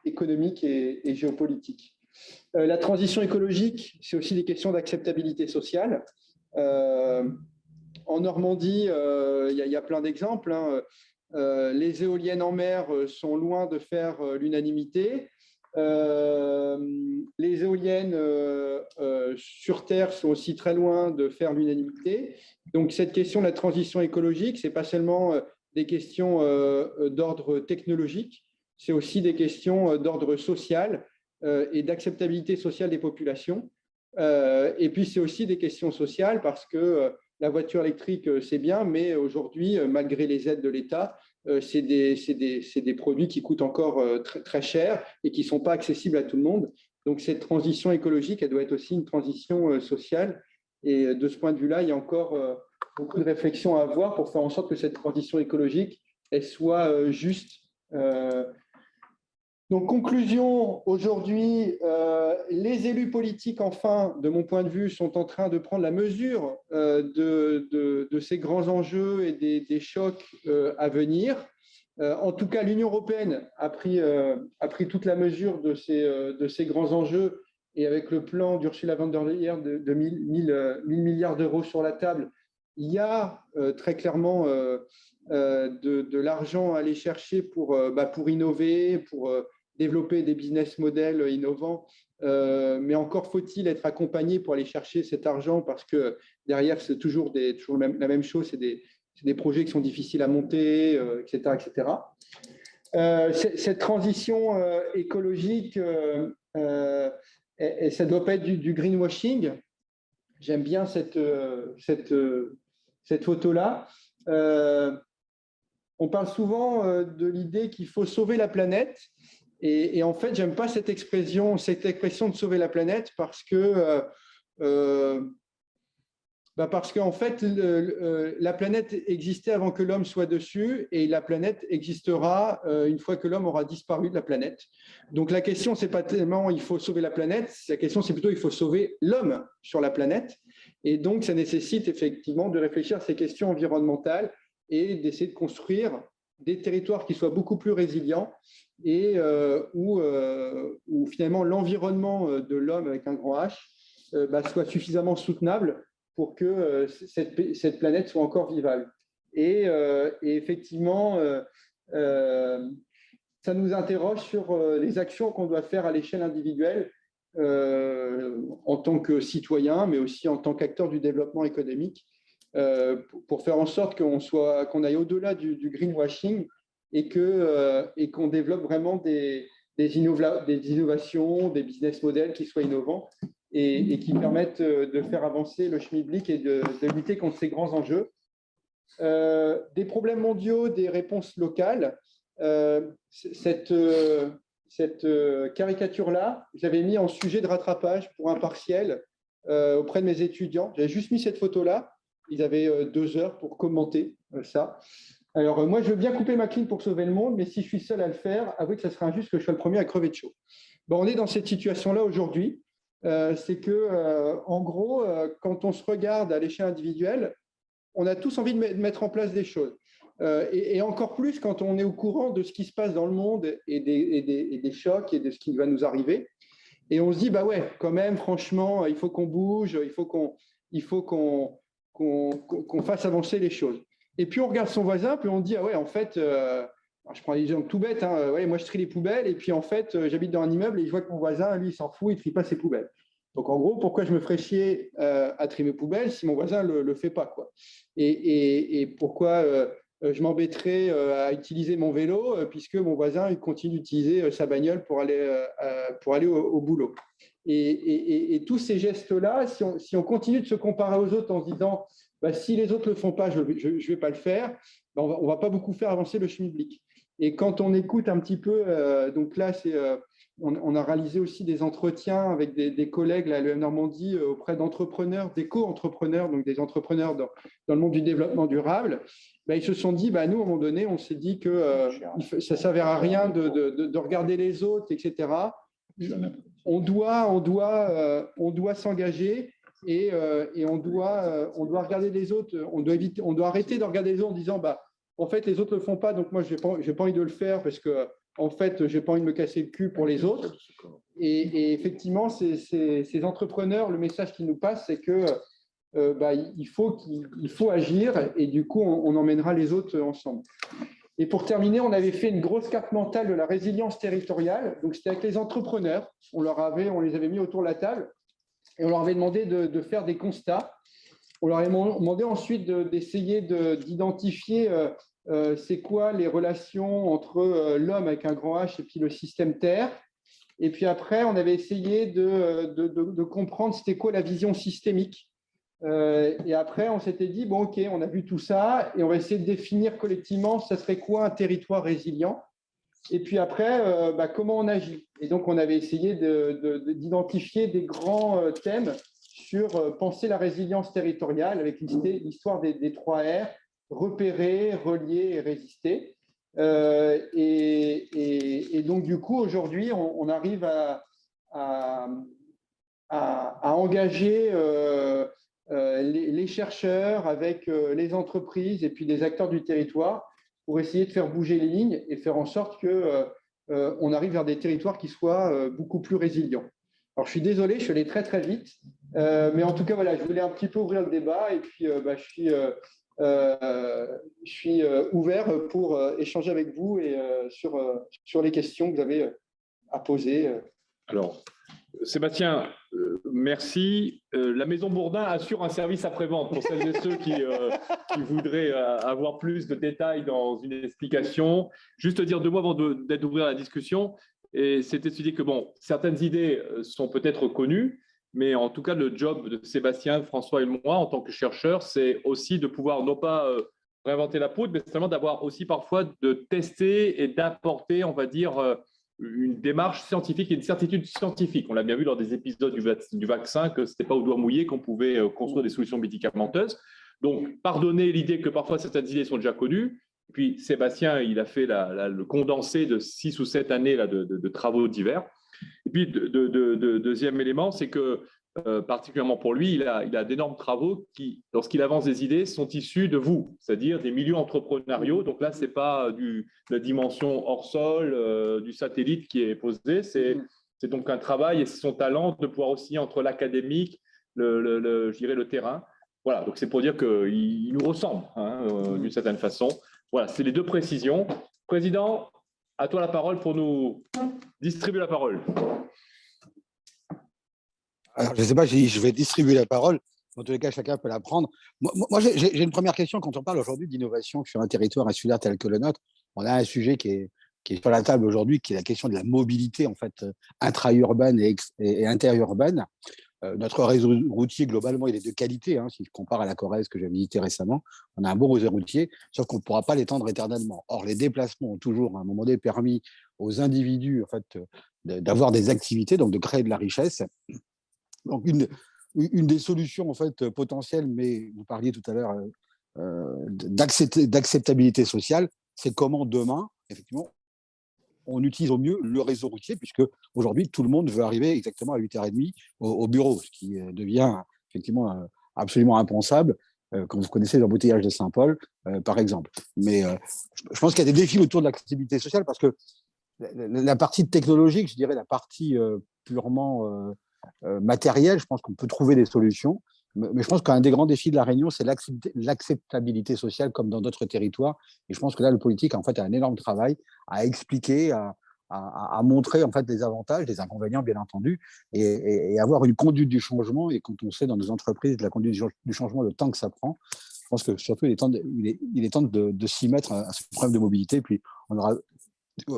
économiques et géopolitiques. La transition écologique, c'est aussi des questions d'acceptabilité sociale. En Normandie, il y a plein d'exemples. Les éoliennes en mer sont loin de faire l'unanimité. Les éoliennes sur Terre sont aussi très loin de faire l'unanimité. Donc, cette question de la transition écologique, ce n'est pas seulement des questions d'ordre technologique, c'est aussi des questions d'ordre social et d'acceptabilité sociale des populations. Et puis, c'est aussi des questions sociales parce que la voiture électrique, c'est bien, mais aujourd'hui, malgré les aides de l'État, c'est des produits qui coûtent encore très, très cher et qui ne sont pas accessibles à tout le monde. Donc, cette transition écologique, elle doit être aussi une transition sociale. Et de ce point de vue-là, il y a encore beaucoup de réflexions à avoir pour faire en sorte que cette transition écologique, elle soit juste. Donc, conclusion, aujourd'hui, les élus politiques, enfin, de mon point de vue, sont en train de prendre la mesure de ces grands enjeux et des chocs à venir. En tout cas, l'Union européenne a pris toute la mesure de ces grands enjeux et avec le plan d'Ursula von der Leyen de 1 000 milliards d'euros sur la table, il y a très clairement de l'argent à aller chercher pour innover, pour développer des business models innovants, mais encore faut-il être accompagné pour aller chercher cet argent parce que derrière, c'est toujours la même chose, c'est des projets qui sont difficiles à monter, etc. etc. Cette transition écologique, ça ne doit pas être du greenwashing. J'aime bien cette photo-là. On parle souvent de l'idée qu'il faut sauver la planète. Et en fait, j'aime pas cette expression de sauver la planète parce que en fait, la planète existait avant que l'homme soit dessus et la planète existera une fois que l'homme aura disparu de la planète. Donc la question, c'est pas tellement il faut sauver la planète, la question c'est plutôt il faut sauver l'homme sur la planète. Et donc ça nécessite effectivement de réfléchir à ces questions environnementales et d'essayer de construire des territoires qui soient beaucoup plus résilients et où finalement l'environnement de l'homme avec un grand H soit suffisamment soutenable pour que cette planète soit encore vivable. Et effectivement, ça nous interroge sur les actions qu'on doit faire à l'échelle individuelle en tant que citoyen, mais aussi en tant qu'acteur du développement économique, pour faire en sorte qu'on aille au-delà du greenwashing et qu'on développe vraiment des innovations, des business models qui soient innovants et qui permettent de faire avancer le schmilblick et de lutter contre ces grands enjeux. Des problèmes mondiaux, des réponses locales. Cette caricature-là, j'avais mis en sujet de rattrapage pour un partiel auprès de mes étudiants. J'avais juste mis cette photo-là. Ils avaient 2 heures pour commenter ça. Alors, moi, je veux bien couper ma clim pour sauver le monde, mais si je suis seul à le faire, avouez que ça serait injuste que je sois le premier à crever de chaud. Bon, on est dans cette situation-là aujourd'hui. c'est que, en gros, quand on se regarde à l'échelle individuelle, on a tous envie de mettre en place des choses. Et encore plus quand on est au courant de ce qui se passe dans le monde et des chocs et de ce qui va nous arriver. Et on se dit, bah ouais, quand même, franchement, il faut qu'on bouge, il faut qu'on fasse avancer les choses. Et puis on regarde son voisin, puis on dit, ah ouais, en fait, je prends des exemples tout bêtes, hein, ouais, moi je trie les poubelles, et puis en fait, j'habite dans un immeuble et je vois que mon voisin, lui, il s'en fout, il ne trie pas ses poubelles. Donc en gros, pourquoi je me ferais chier à trier mes poubelles si mon voisin ne le fait pas, quoi. Et pourquoi je m'embêterais à utiliser mon vélo puisque mon voisin il continue d'utiliser sa bagnole pour aller au boulot. Et tous ces gestes-là, si on continue de se comparer aux autres en se disant bah, si les autres ne le font pas, je ne vais pas le faire, bah, on ne va pas beaucoup faire avancer le schmilblick. Et quand on écoute un petit peu, donc là, on a réalisé aussi des entretiens avec des collègues là, à l'EM Normandie auprès d'entrepreneurs, d'éco-entrepreneurs, donc des entrepreneurs dans le monde du développement durable. Ben, ils se sont dit, ben, nous, à un moment donné, on s'est dit que ça ne servait à rien de regarder les autres, etc. On doit s'engager et on doit regarder les autres. On doit arrêter de regarder les autres en disant, bah, en fait, les autres ne le font pas, donc moi, je n'ai pas envie de le faire parce que, en fait, je n'ai pas envie de me casser le cul pour les autres. Et effectivement, ces entrepreneurs, le message qu'ils nous passent, c'est que bah, il faut agir et du coup, on emmènera les autres ensemble. Et pour terminer, on avait fait une grosse carte mentale de la résilience territoriale. Donc, c'était avec les entrepreneurs. On les avait mis autour de la table et on leur avait demandé de faire des constats. On leur avait demandé ensuite d'essayer d'identifier c'est quoi les relations entre l'homme avec un grand H et puis le système Terre. Et puis après, on avait essayé de comprendre c'était quoi la vision systémique. Et après, on s'était dit, bon, OK, on a vu tout ça et on va essayer de définir collectivement, ça serait quoi un territoire résilient. Et puis après, bah, comment on agit. Et donc, on avait essayé d'identifier des grands thèmes sur penser la résilience territoriale avec l'histoire des 3 R, repérer, relier et résister. Et donc, du coup, aujourd'hui, on arrive à engager les chercheurs avec les entreprises et puis les acteurs du territoire pour essayer de faire bouger les lignes et faire en sorte qu'on arrive vers des territoires qui soient beaucoup plus résilients. Alors, je suis désolé, je suis allé très, très vite, mais en tout cas, voilà, je voulais un petit peu ouvrir le débat et puis bah, je suis ouvert pour échanger avec vous et sur les questions que vous avez à poser. Alors, Sébastien, merci. La Maison Bourdin assure un service après-vente pour celles et ceux qui voudraient avoir plus de détails dans une explication. Juste dire 2 mots avant d'ouvrir la discussion. Et c'était de se dire que bon, certaines idées sont peut-être connues, mais en tout cas, le job de Sébastien, François et moi, en tant que chercheurs, c'est aussi de pouvoir non pas réinventer la poudre, mais seulement d'avoir aussi parfois de tester et d'apporter, on va dire, une démarche scientifique et une certitude scientifique. On l'a bien vu lors des épisodes du vaccin, que ce n'était pas au doigt mouillé qu'on pouvait construire des solutions médicamenteuses. Donc, pardonnez l'idée que parfois certaines idées sont déjà connues. Et puis, Sébastien, il a fait le condensé de 6 ou 7 années là, de travaux divers. Et puis, deuxième élément, c'est que, particulièrement pour lui, il a d'énormes travaux qui, lorsqu'il avance des idées, sont issus de vous, c'est-à-dire des milieux entrepreneuriaux. Donc là, ce n'est pas la dimension hors sol, du satellite qui est posé, c'est donc un travail et c'est son talent de pouvoir aussi, entre l'académique, je dirais le terrain. Voilà, donc c'est pour dire qu'il nous ressemble d'une certaine façon. Voilà, c'est les 2 précisions. Président, à toi la parole pour nous distribuer la parole. Alors, je ne sais pas si je vais distribuer la parole. En tous les cas, chacun peut la prendre. Moi j'ai une première question. Quand on parle aujourd'hui d'innovation sur un territoire insulaire tel que le nôtre, on a un sujet qui est sur la table aujourd'hui, qui est la question de la mobilité en fait, intra-urbaine et interurbaine. Notre réseau routier, globalement, il est de qualité. Hein, si je compare à la Corrèze que j'ai visité récemment, on a un bon réseau routier, sauf qu'on ne pourra pas l'étendre éternellement. Or, les déplacements ont toujours, à un moment donné, permis aux individus en fait, d'avoir des activités, donc de créer de la richesse. Donc, une des solutions en fait, potentielles, mais vous parliez tout à l'heure d'acceptabilité sociale, c'est comment demain, effectivement, on utilise au mieux le réseau routier, puisque aujourd'hui, tout le monde veut arriver exactement à 8h30 au bureau, ce qui devient effectivement absolument impensable quand vous connaissez l'embouteillage de Saint-Paul, par exemple. Mais je pense qu'il y a des défis autour de l'accessibilité sociale, parce que la partie technologique, je dirais la partie purement matérielle, je pense qu'on peut trouver des solutions. Mais je pense qu'un des grands défis de La Réunion, c'est l'acceptabilité sociale, comme dans d'autres territoires. Et je pense que là, le politique, en fait, a un énorme travail à expliquer, à montrer en fait les avantages, les inconvénients, bien entendu, et avoir une conduite du changement. Et quand on sait dans nos entreprises la conduite du changement, le temps que ça prend, je pense que surtout, il est temps de s'y mettre à ce problème de mobilité. Puis on aura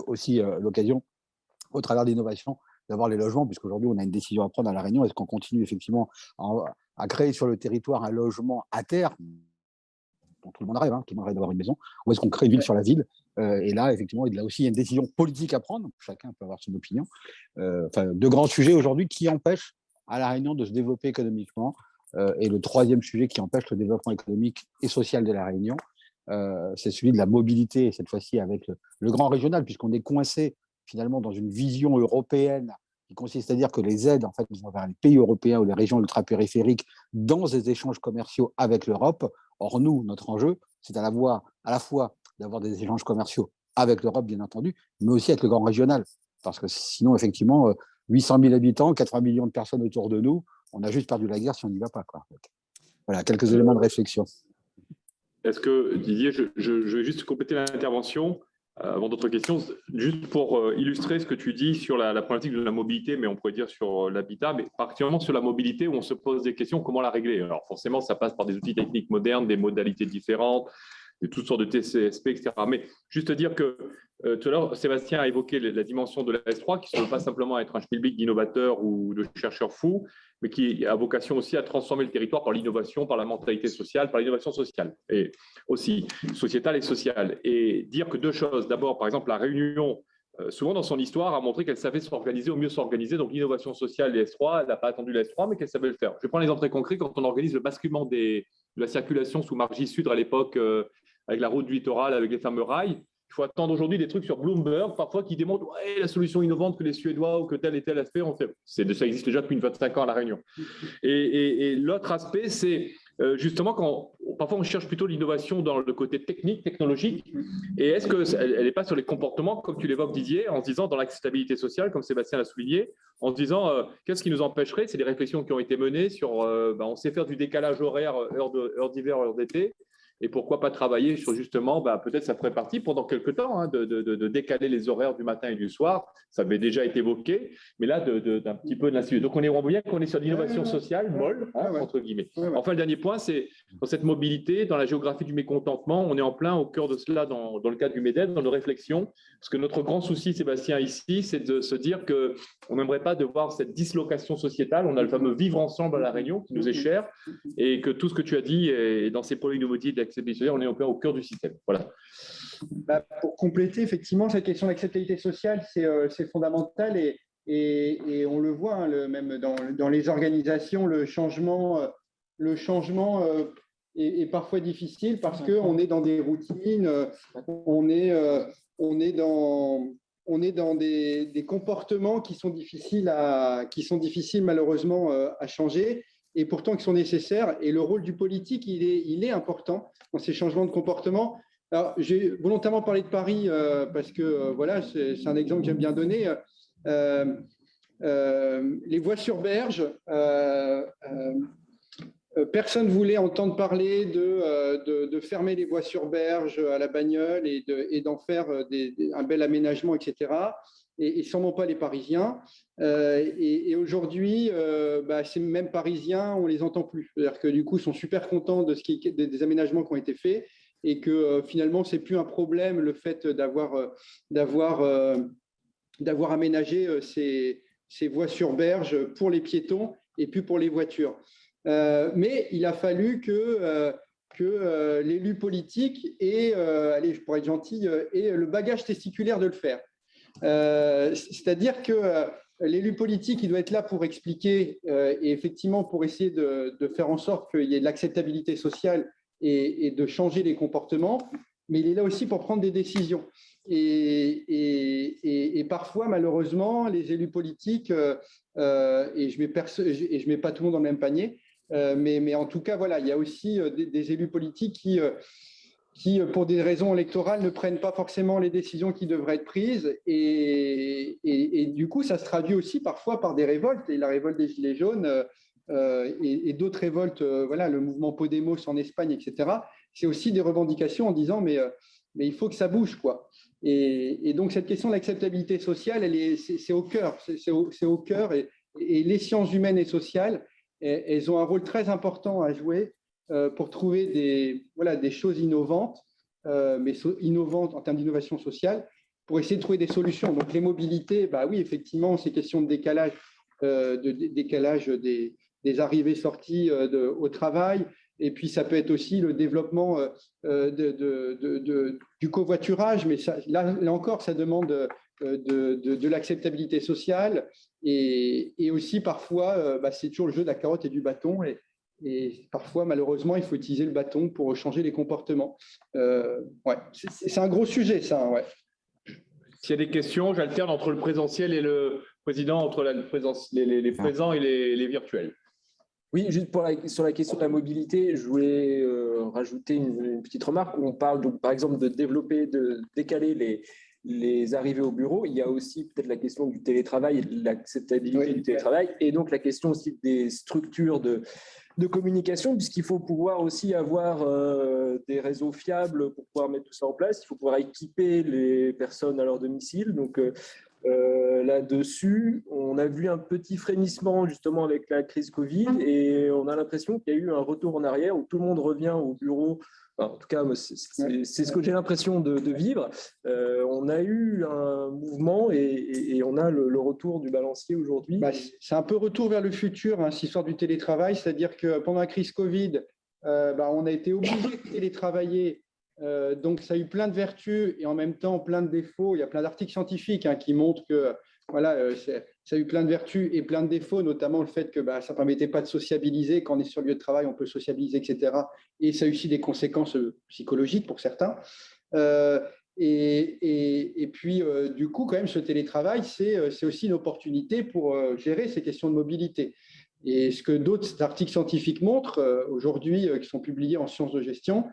aussi l'occasion, au travers d'innovation, d'avoir les logements, puisqu'aujourd'hui, on a une décision à prendre à La Réunion. Est-ce qu'on continue effectivement à créer sur le territoire un logement à terre, dont tout le monde rêve, tout le monde rêve d'avoir une maison, ou est-ce qu'on crée une ville sur la ville? Et là, effectivement, il y a aussi une décision politique à prendre. Chacun peut avoir son opinion. De grands sujets aujourd'hui qui empêchent à La Réunion de se développer économiquement. Et le troisième sujet qui empêche le développement économique et social de La Réunion, c'est celui de la mobilité, et cette fois-ci avec le grand régional, puisqu'on est coincé finalement dans une vision européenne qui consiste à dire que les aides en fait, vont vers les pays européens ou les régions ultra-périphériques dans des échanges commerciaux avec l'Europe. Or, nous, notre enjeu, c'est à la fois d'avoir des échanges commerciaux avec l'Europe, bien entendu, mais aussi avec le grand régional. Parce que sinon, effectivement, 800 000 habitants, 80 millions de personnes autour de nous, on a juste perdu la guerre si on n'y va pas, quoi, en fait. Voilà, quelques éléments de réflexion. Est-ce que, Didier, je vais juste compléter l'intervention avant d'autres questions, juste pour illustrer ce que tu dis sur la problématique de la mobilité, mais on pourrait dire sur l'habitat, mais particulièrement sur la mobilité où on se pose des questions, comment la régler? Alors forcément, ça passe par des outils techniques modernes, des modalités différentes, de toutes sortes de TCSP, etc. Mais juste dire que tout à l'heure, Sébastien a évoqué la dimension de la S3, qui ne veut pas simplement être un schmilblick d'innovateur ou de chercheur fou, mais qui a vocation aussi à transformer le territoire par l'innovation, par la mentalité sociale, par l'innovation sociale, et aussi sociétale et sociale. Et dire que deux choses. D'abord, par exemple, la Réunion, souvent dans son histoire, a montré qu'elle savait s'organiser, au mieux s'organiser. Donc, l'innovation sociale, les S3, elle n'a pas attendu les S3, mais qu'elle savait le faire. Je vais prendre un exemple très concret. Quand on organise le basculement de la circulation sous Margis Sud à l'époque, avec la route du littoral, avec les fameux rails, il faut attendre aujourd'hui des trucs sur Bloomberg, parfois qui démontrent la solution innovante que les Suédois ou que tel et tel aspect ont fait. Ça existe déjà depuis 25 ans à La Réunion. Et l'autre aspect, c'est justement quand parfois on cherche plutôt l'innovation dans le côté technique, technologique. Et est-ce qu'elle n'est pas sur les comportements, comme tu l'évoques, Didier, en se disant dans l'acceptabilité sociale, comme Sébastien l'a souligné, en se disant qu'est-ce qui nous empêcherait? C'est des réflexions qui ont été menées sur on sait faire du décalage horaire, heure d'hiver, heure d'été. Et pourquoi pas travailler sur justement, peut-être ça ferait partie pendant quelques temps de décaler les horaires du matin et du soir. Ça avait déjà été évoqué, mais là, d'un petit peu de l'institut. Donc, on voit bien qu'on est sur l'innovation sociale, molle, entre guillemets. Enfin, le dernier point, c'est dans cette mobilité, dans la géographie du mécontentement, on est en plein au cœur de cela dans le cadre du MEDEF, dans nos réflexions. Parce que notre grand souci, Sébastien, ici, c'est de se dire qu'on n'aimerait pas de voir cette dislocation sociétale. On a le fameux vivre ensemble à La Réunion qui nous est cher et que tout ce que tu as dit est dans ces problèmes de mobilité, on est au cœur du système. Voilà. Pour compléter, effectivement, cette question d'acceptabilité sociale, c'est fondamental et on le voit, même dans les organisations, le changement est parfois difficile parce qu'on est dans des routines, on est dans des comportements qui sont difficiles malheureusement à changer. Et pourtant qui sont nécessaires. Et le rôle du politique, il est important dans ces changements de comportement. Alors, j'ai volontairement parlé de Paris parce que voilà, c'est un exemple que j'aime bien donner. Les voies sur berge, personne ne voulait entendre parler de fermer les voies sur berge à la bagnole et d'en faire un bel aménagement, etc. Et sûrement pas les Parisiens. Et aujourd'hui, ces mêmes Parisiens, on ne les entend plus. C'est-à-dire que du coup, ils sont super contents des aménagements qui ont été faits et que finalement, ce n'est plus un problème le fait d'avoir aménagé ces voies sur berge pour les piétons et puis pour les voitures. Mais il a fallu que l'élu politique ait, allez, je pourrais être gentil, ait le bagage testiculaire de le faire. C'est-à-dire que l'élu politique, il doit être là pour expliquer et effectivement pour essayer de faire en sorte qu'il y ait de l'acceptabilité sociale et de changer les comportements. mais il est là aussi pour prendre des décisions. Et parfois, malheureusement, les élus politiques, et je mets pas tout le monde dans le même panier, mais en tout cas, voilà, il y a aussi des élus politiques qui, pour des raisons électorales, ne prennent pas forcément les décisions qui devraient être prises. Et du coup, ça se traduit aussi parfois par des révoltes. Et la révolte des Gilets jaunes et d'autres révoltes, voilà, le mouvement Podemos en Espagne, etc., c'est aussi des revendications en disant mais il faut que ça bouge, quoi. Et donc, cette question de l'acceptabilité sociale, c'est au cœur. C'est au cœur. Et les sciences humaines et sociales, elles ont un rôle très important à jouer pour trouver des choses innovantes, mais innovantes en termes d'innovation sociale, pour essayer de trouver des solutions. Donc, les mobilités, bah oui, effectivement, c'est question de décalage, des arrivées-sorties au travail. Et puis, ça peut être aussi le développement du covoiturage, mais ça, là encore, ça demande de l'acceptabilité sociale. Et aussi, parfois, c'est toujours le jeu de la carotte et du bâton. Et parfois, malheureusement, il faut utiliser le bâton pour changer les comportements. Ouais, c'est un gros sujet, ça. Ouais. S'il y a des questions, j'alterne entre le présentiel et le président, entre les présents et les virtuels. Oui, juste sur la question de la mobilité, je voulais rajouter une petite remarque. On parle donc, par exemple, de décaler les arrivées au bureau. Il y a aussi peut-être la question du télétravail, l'acceptabilité du télétravail, et donc la question aussi des structures de communication, puisqu'il faut pouvoir aussi avoir des réseaux fiables pour pouvoir mettre tout ça en place. Il faut pouvoir équiper les personnes à leur domicile. Donc, là-dessus, on a vu un petit frémissement justement avec la crise Covid et on a l'impression qu'il y a eu un retour en arrière où tout le monde revient au bureau. Enfin, en tout cas, c'est ce que j'ai l'impression de vivre. On a eu un mouvement et on a le retour du balancier aujourd'hui. C'est un peu retour vers le futur, hein, cette histoire du télétravail, c'est-à-dire que pendant la crise Covid, on a été obligé de télétravailler. Donc, ça a eu plein de vertus et en même temps plein de défauts. Il y a plein d'articles scientifiques qui montrent que voilà, ça a eu plein de vertus et plein de défauts, notamment le fait que ça ne permettait pas de sociabiliser. Quand on est sur le lieu de travail, on peut sociabiliser, etc. Et ça a aussi des conséquences psychologiques pour certains. Et puis, du coup, quand même, ce télétravail, c'est aussi une opportunité pour gérer ces questions de mobilité. Et ce que d'autres articles scientifiques montrent aujourd'hui, qui sont publiés en sciences de gestion,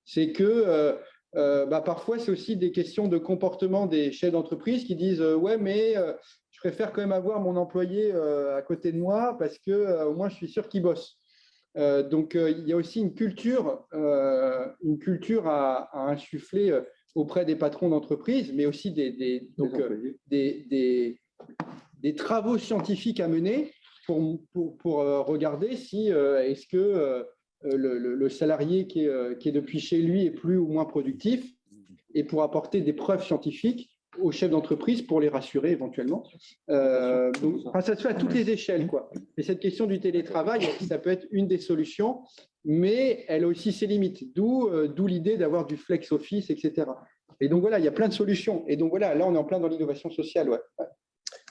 c'est que parfois, c'est aussi des questions de comportement des chefs d'entreprise qui disent ouais, mais je préfère quand même avoir mon employé à côté de moi parce que au moins, je suis sûr qu'il bosse. Donc, il y a aussi une culture à insuffler auprès des patrons d'entreprise, mais aussi des travaux scientifiques à mener pour regarder si est-ce que le salarié qui est depuis chez lui est plus ou moins productif, et pour apporter des preuves scientifiques aux chefs d'entreprise pour les rassurer éventuellement. Ça se fait à toutes les échelles, quoi. Et cette question du télétravail, ça peut être une des solutions, mais elle a aussi ses limites, d'où l'idée d'avoir du flex office, etc. Et donc voilà, il y a plein de solutions. Et donc voilà, là on est en plein dans l'innovation sociale. Ouais.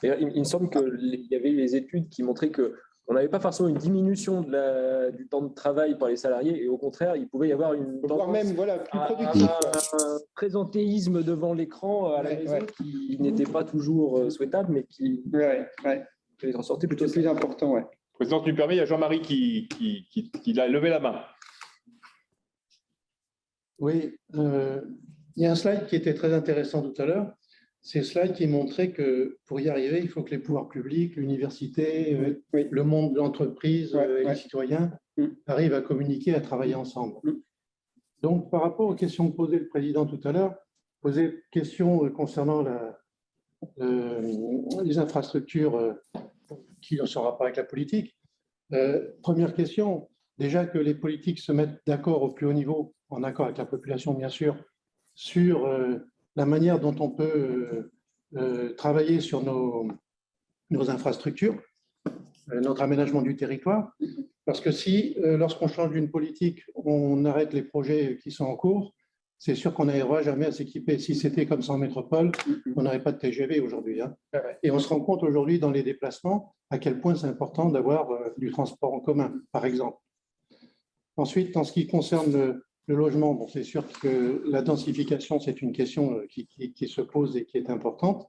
Il me semble qu'il y avait eu des études qui montraient qu'on n'avait pas forcément une diminution du temps de travail par les salariés, et au contraire, il pouvait y avoir une tendance même, plus productif, un présentéisme devant l'écran à la maison qui n'était pas toujours souhaitable, mais qui ressortait plutôt plus important. Ouais. Président, tu me permets, il y a Jean-Marie qui a levé la main. Oui, il y a un slide qui était très intéressant tout à l'heure. C'est le slide qui montrait que pour y arriver, il faut que les pouvoirs publics, l'université, le monde de l'entreprise et les citoyens arrivent à communiquer, à travailler ensemble. Donc, par rapport aux questions que posait le président tout à l'heure, posait question concernant les infrastructures qui ne sont en rapport avec la politique. Première question, déjà que les politiques se mettent d'accord au plus haut niveau, en accord avec la population bien sûr, sur la manière dont on peut travailler sur nos infrastructures, notre aménagement du territoire. Parce que si, lorsqu'on change d'une politique, on arrête les projets qui sont en cours, c'est sûr qu'on n'arrivera jamais à s'équiper. Si c'était comme ça en métropole, on n'aurait pas de TGV aujourd'hui. Hein. Et on se rend compte aujourd'hui dans les déplacements à quel point c'est important d'avoir du transport en commun, par exemple. Ensuite, en ce qui concerne le logement, bon, c'est sûr que la densification, c'est une question qui se pose et qui est importante.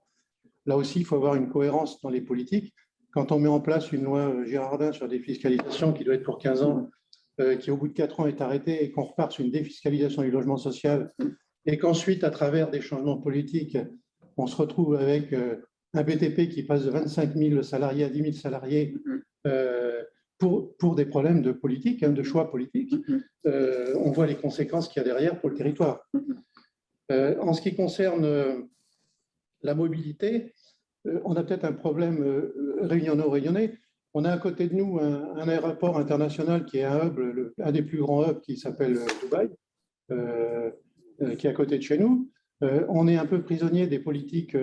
Là aussi, il faut avoir une cohérence dans les politiques. Quand on met en place une loi Girardin sur des fiscalisations qui doit être pour 15 ans, qui au bout de 4 ans est arrêtée et qu'on repart sur une défiscalisation du logement social, et qu'ensuite, à travers des changements politiques, on se retrouve avec un BTP qui passe de 25 000 salariés à 10 000 salariés pour des problèmes de politique, de choix politiques, on voit les conséquences qu'il y a derrière pour le territoire. En ce qui concerne la mobilité, on a peut-être un problème réunionnais. On a à côté de nous un aéroport international qui est un hub, un des plus grands hubs qui s'appelle Dubaï, qui est à côté de chez nous. On est un peu prisonnier des politiques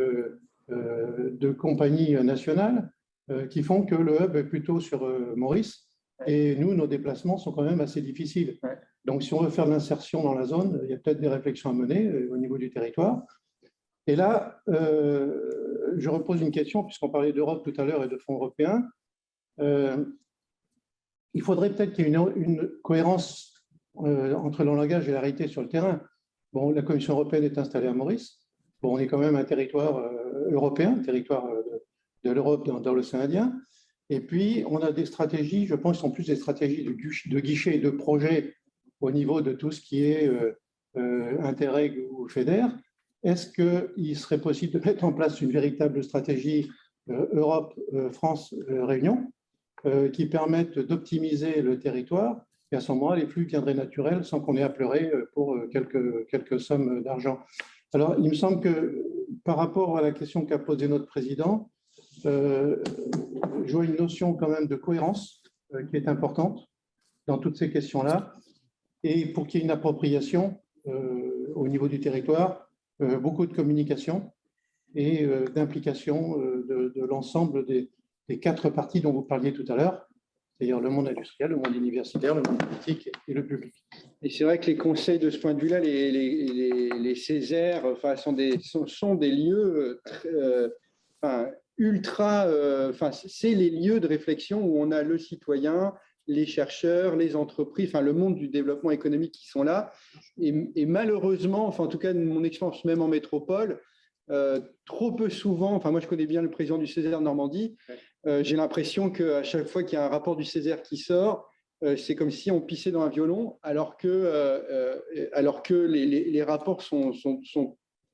de compagnies nationales qui font que le hub est plutôt sur Maurice. Et nous, nos déplacements sont quand même assez difficiles. Donc, si on veut faire de l'insertion dans la zone, il y a peut-être des réflexions à mener au niveau du territoire. Et là, je repose une question, puisqu'on parlait d'Europe tout à l'heure et de fonds européens. Il faudrait peut-être qu'il y ait une cohérence entre le langage et la réalité sur le terrain. Bon, la Commission européenne est installée à Maurice. Bon, on est quand même un territoire européen, un territoire de l'Europe dans l'océan Indien. Et puis, on a des stratégies, je pense, qui sont plus des stratégies de guichet et de projet au niveau de tout ce qui est Interreg ou FEDER. Est-ce qu'il serait possible de mettre en place une véritable stratégie Europe, France, Réunion qui permette d'optimiser le territoire? Et à ce moment-là, les flux viendraient naturels sans qu'on ait à pleurer pour quelques sommes d'argent. Alors, il me semble que par rapport à la question qu'a posée notre président, je vois une notion quand même de cohérence qui est importante dans toutes ces questions-là. Et pour qu'il y ait une appropriation au niveau du territoire, beaucoup de communication et d'implication de l'ensemble des 4 parties dont vous parliez tout à l'heure, c'est-à-dire le monde industriel, le monde universitaire, le monde politique et le public. Et c'est vrai que les conseils, de ce point de vue-là, les Césaires, enfin, sont des lieux ultra... c'est les lieux de réflexion où on a le citoyen, les chercheurs, les entreprises, enfin, le monde du développement économique qui sont là. Et malheureusement, enfin, en tout cas, de mon expérience même en métropole, trop peu souvent, enfin, moi, je connais bien le président du Césaire Normandie, j'ai l'impression qu'à chaque fois qu'il y a un rapport du Césaire qui sort, c'est comme si on pissait dans un violon, alors que les rapports sont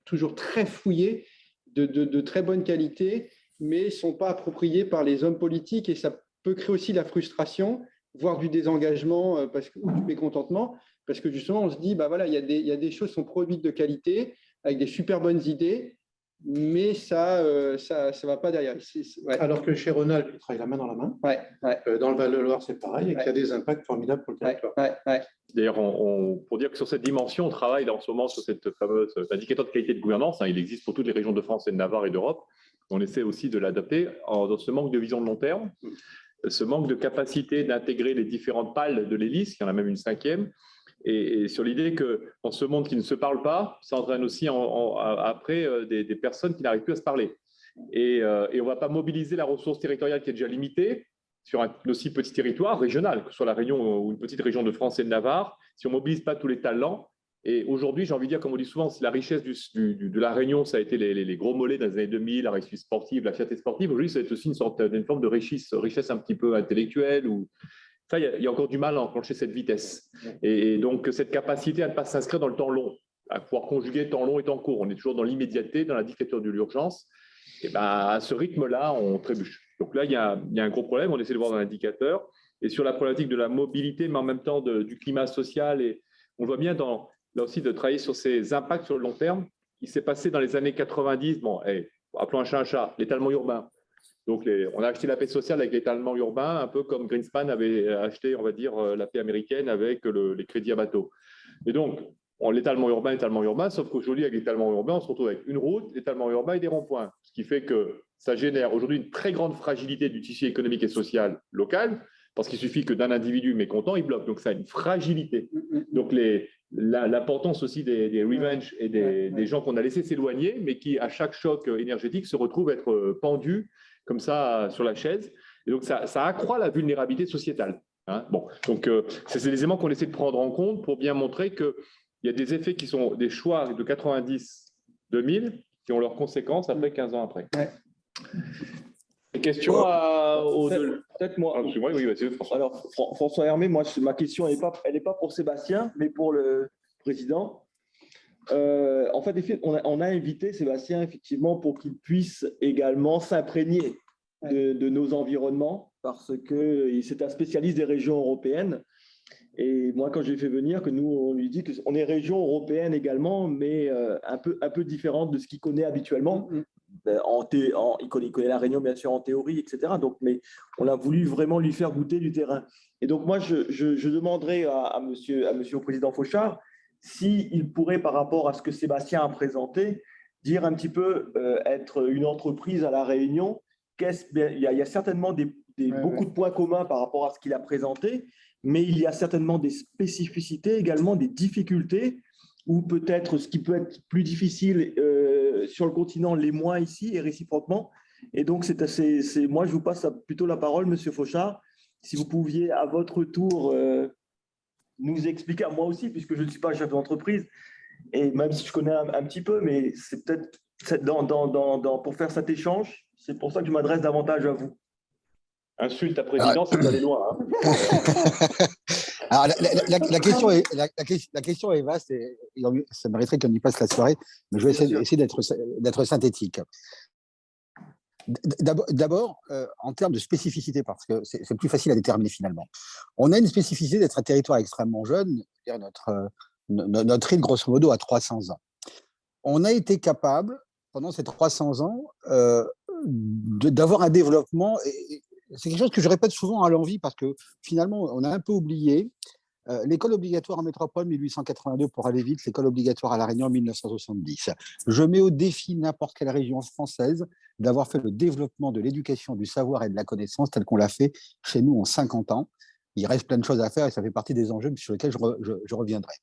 toujours très fouillés, de très bonne qualité, mais ne sont pas appropriés par les hommes politiques, et ça peut créer aussi de la frustration, voire du désengagement ou du mécontentement, parce que justement, on se dit, bah voilà, il y a des choses qui sont produites de qualité, avec des super bonnes idées, mais ça va pas derrière. Alors que chez Renault, ils travaillent la main dans la main. Dans le Val-de-Loire, c'est pareil, et qu'il y a des impacts formidables pour le territoire. D'ailleurs, pour dire que sur cette dimension, on travaille en ce moment sur cette fameuse indicateur de qualité de gouvernance. Il existe pour toutes les régions de France et de Navarre et d'Europe. On essaie aussi de l'adapter dans ce manque de vision de long terme, ce manque de capacité d'intégrer les différentes pales de l'hélice, il y en a même une 5e, et sur l'idée que dans ce monde qui ne se parle pas, ça entraîne aussi après des personnes qui n'arrivent plus à se parler. Et on ne va pas mobiliser la ressource territoriale qui est déjà limitée sur un aussi petit territoire régional, que ce soit la Réunion ou une petite région de France et de Navarre, si on ne mobilise pas tous les talents. Et aujourd'hui, j'ai envie de dire, comme on dit souvent, la richesse de la Réunion, ça a été les gros mollets dans les années 2000, la réussite sportive, la fierté sportive. Aujourd'hui, ça va être aussi une forme de richesse un petit peu intellectuelle. Enfin, il y a encore du mal à enclencher cette vitesse. Et donc, cette capacité à ne pas s'inscrire dans le temps long, à pouvoir conjuguer temps long et temps court. On est toujours dans l'immédiateté, dans la dictature de l'urgence. Et ben, à ce rythme-là, on trébuche. Donc là, il y a un gros problème. On essaie de voir dans l'indicateur. Et sur la problématique de la mobilité, mais en même temps du climat social, et on voit bien là aussi de travailler sur ces impacts sur le long terme. Il s'est passé dans les années 90, appelons un chat, l'étalement urbain. Donc, on a acheté la paix sociale avec l'étalement urbain, un peu comme Greenspan avait acheté, on va dire, la paix américaine avec les crédits à bateau. Et donc, l'étalement urbain, sauf qu'aujourd'hui, avec l'étalement urbain, on se retrouve avec une route, l'étalement urbain et des ronds-points. Ce qui fait que ça génère aujourd'hui une très grande fragilité du tissu économique et social local, parce qu'il suffit que d'un individu mécontent, il bloque. Donc, ça a une fragilité. Donc, l'importance aussi des revenge et des gens qu'on a laissés s'éloigner, mais qui, à chaque choc énergétique, se retrouvent être pendus comme ça sur la chaise. Et donc, ça accroît la vulnérabilité sociétale. Hein, bon, donc, c'est des éléments qu'on essaie de prendre en compte pour bien montrer qu'il y a des effets qui sont des choix de 90-2000 qui ont leurs conséquences après 15 ans après. Ouais. Des questions Peut-être moi. Ah, oui, vas-y, François. Alors, François Hermé, moi, ma question, elle n'est pas pour Sébastien, mais pour le président. En fait, on a invité Sébastien, effectivement, pour qu'il puisse également s'imprégner de nos environnements, parce que c'est un spécialiste des régions européennes. Et moi, quand je l'ai fait venir, que nous, on lui dit qu'on est région européenne également, mais un peu différente de ce qu'il connaît habituellement. Il connaît la Réunion, bien sûr, en théorie, etc. Donc, mais on a voulu vraiment lui faire goûter du terrain. Et donc, moi, je demanderai à monsieur le président Fauchard s'il pourrait, par rapport à ce que Sébastien a présenté, dire un petit peu, être une entreprise à La Réunion. Il y a certainement beaucoup de points communs par rapport à ce qu'il a présenté, mais il y a certainement des spécificités, également des difficultés, ou peut-être ce qui peut être plus difficile sur le continent, les moins ici, et réciproquement. Et donc, moi, je vous passe plutôt la parole, monsieur Fauchard, si vous pouviez à votre tour nous expliquer, moi aussi, puisque je ne suis pas chef d'entreprise, et même si je connais un petit peu, mais c'est peut-être pour faire cet échange, c'est pour ça que je m'adresse davantage à vous. Insulte à président, c'est d'aller loin. Hein. Alors, la question est vaste et ça mériterait qu'on y passe la soirée, mais je vais essayer d'être synthétique. D'abord, en termes de spécificité, parce que c'est plus facile à déterminer finalement. On a une spécificité d'être un territoire extrêmement jeune, notre île, grosso modo, a 300 ans. On a été capable, pendant ces 300 ans, d'avoir un développement, et c'est quelque chose que je répète souvent à l'envi, parce que finalement, on a un peu oublié. L'école obligatoire en métropole 1882 pour aller vite, l'école obligatoire à La Réunion 1970. Je mets au défi n'importe quelle région française d'avoir fait le développement de l'éducation, du savoir et de la connaissance tel qu'on l'a fait chez nous en 50 ans. Il reste plein de choses à faire et ça fait partie des enjeux sur lesquels je reviendrai.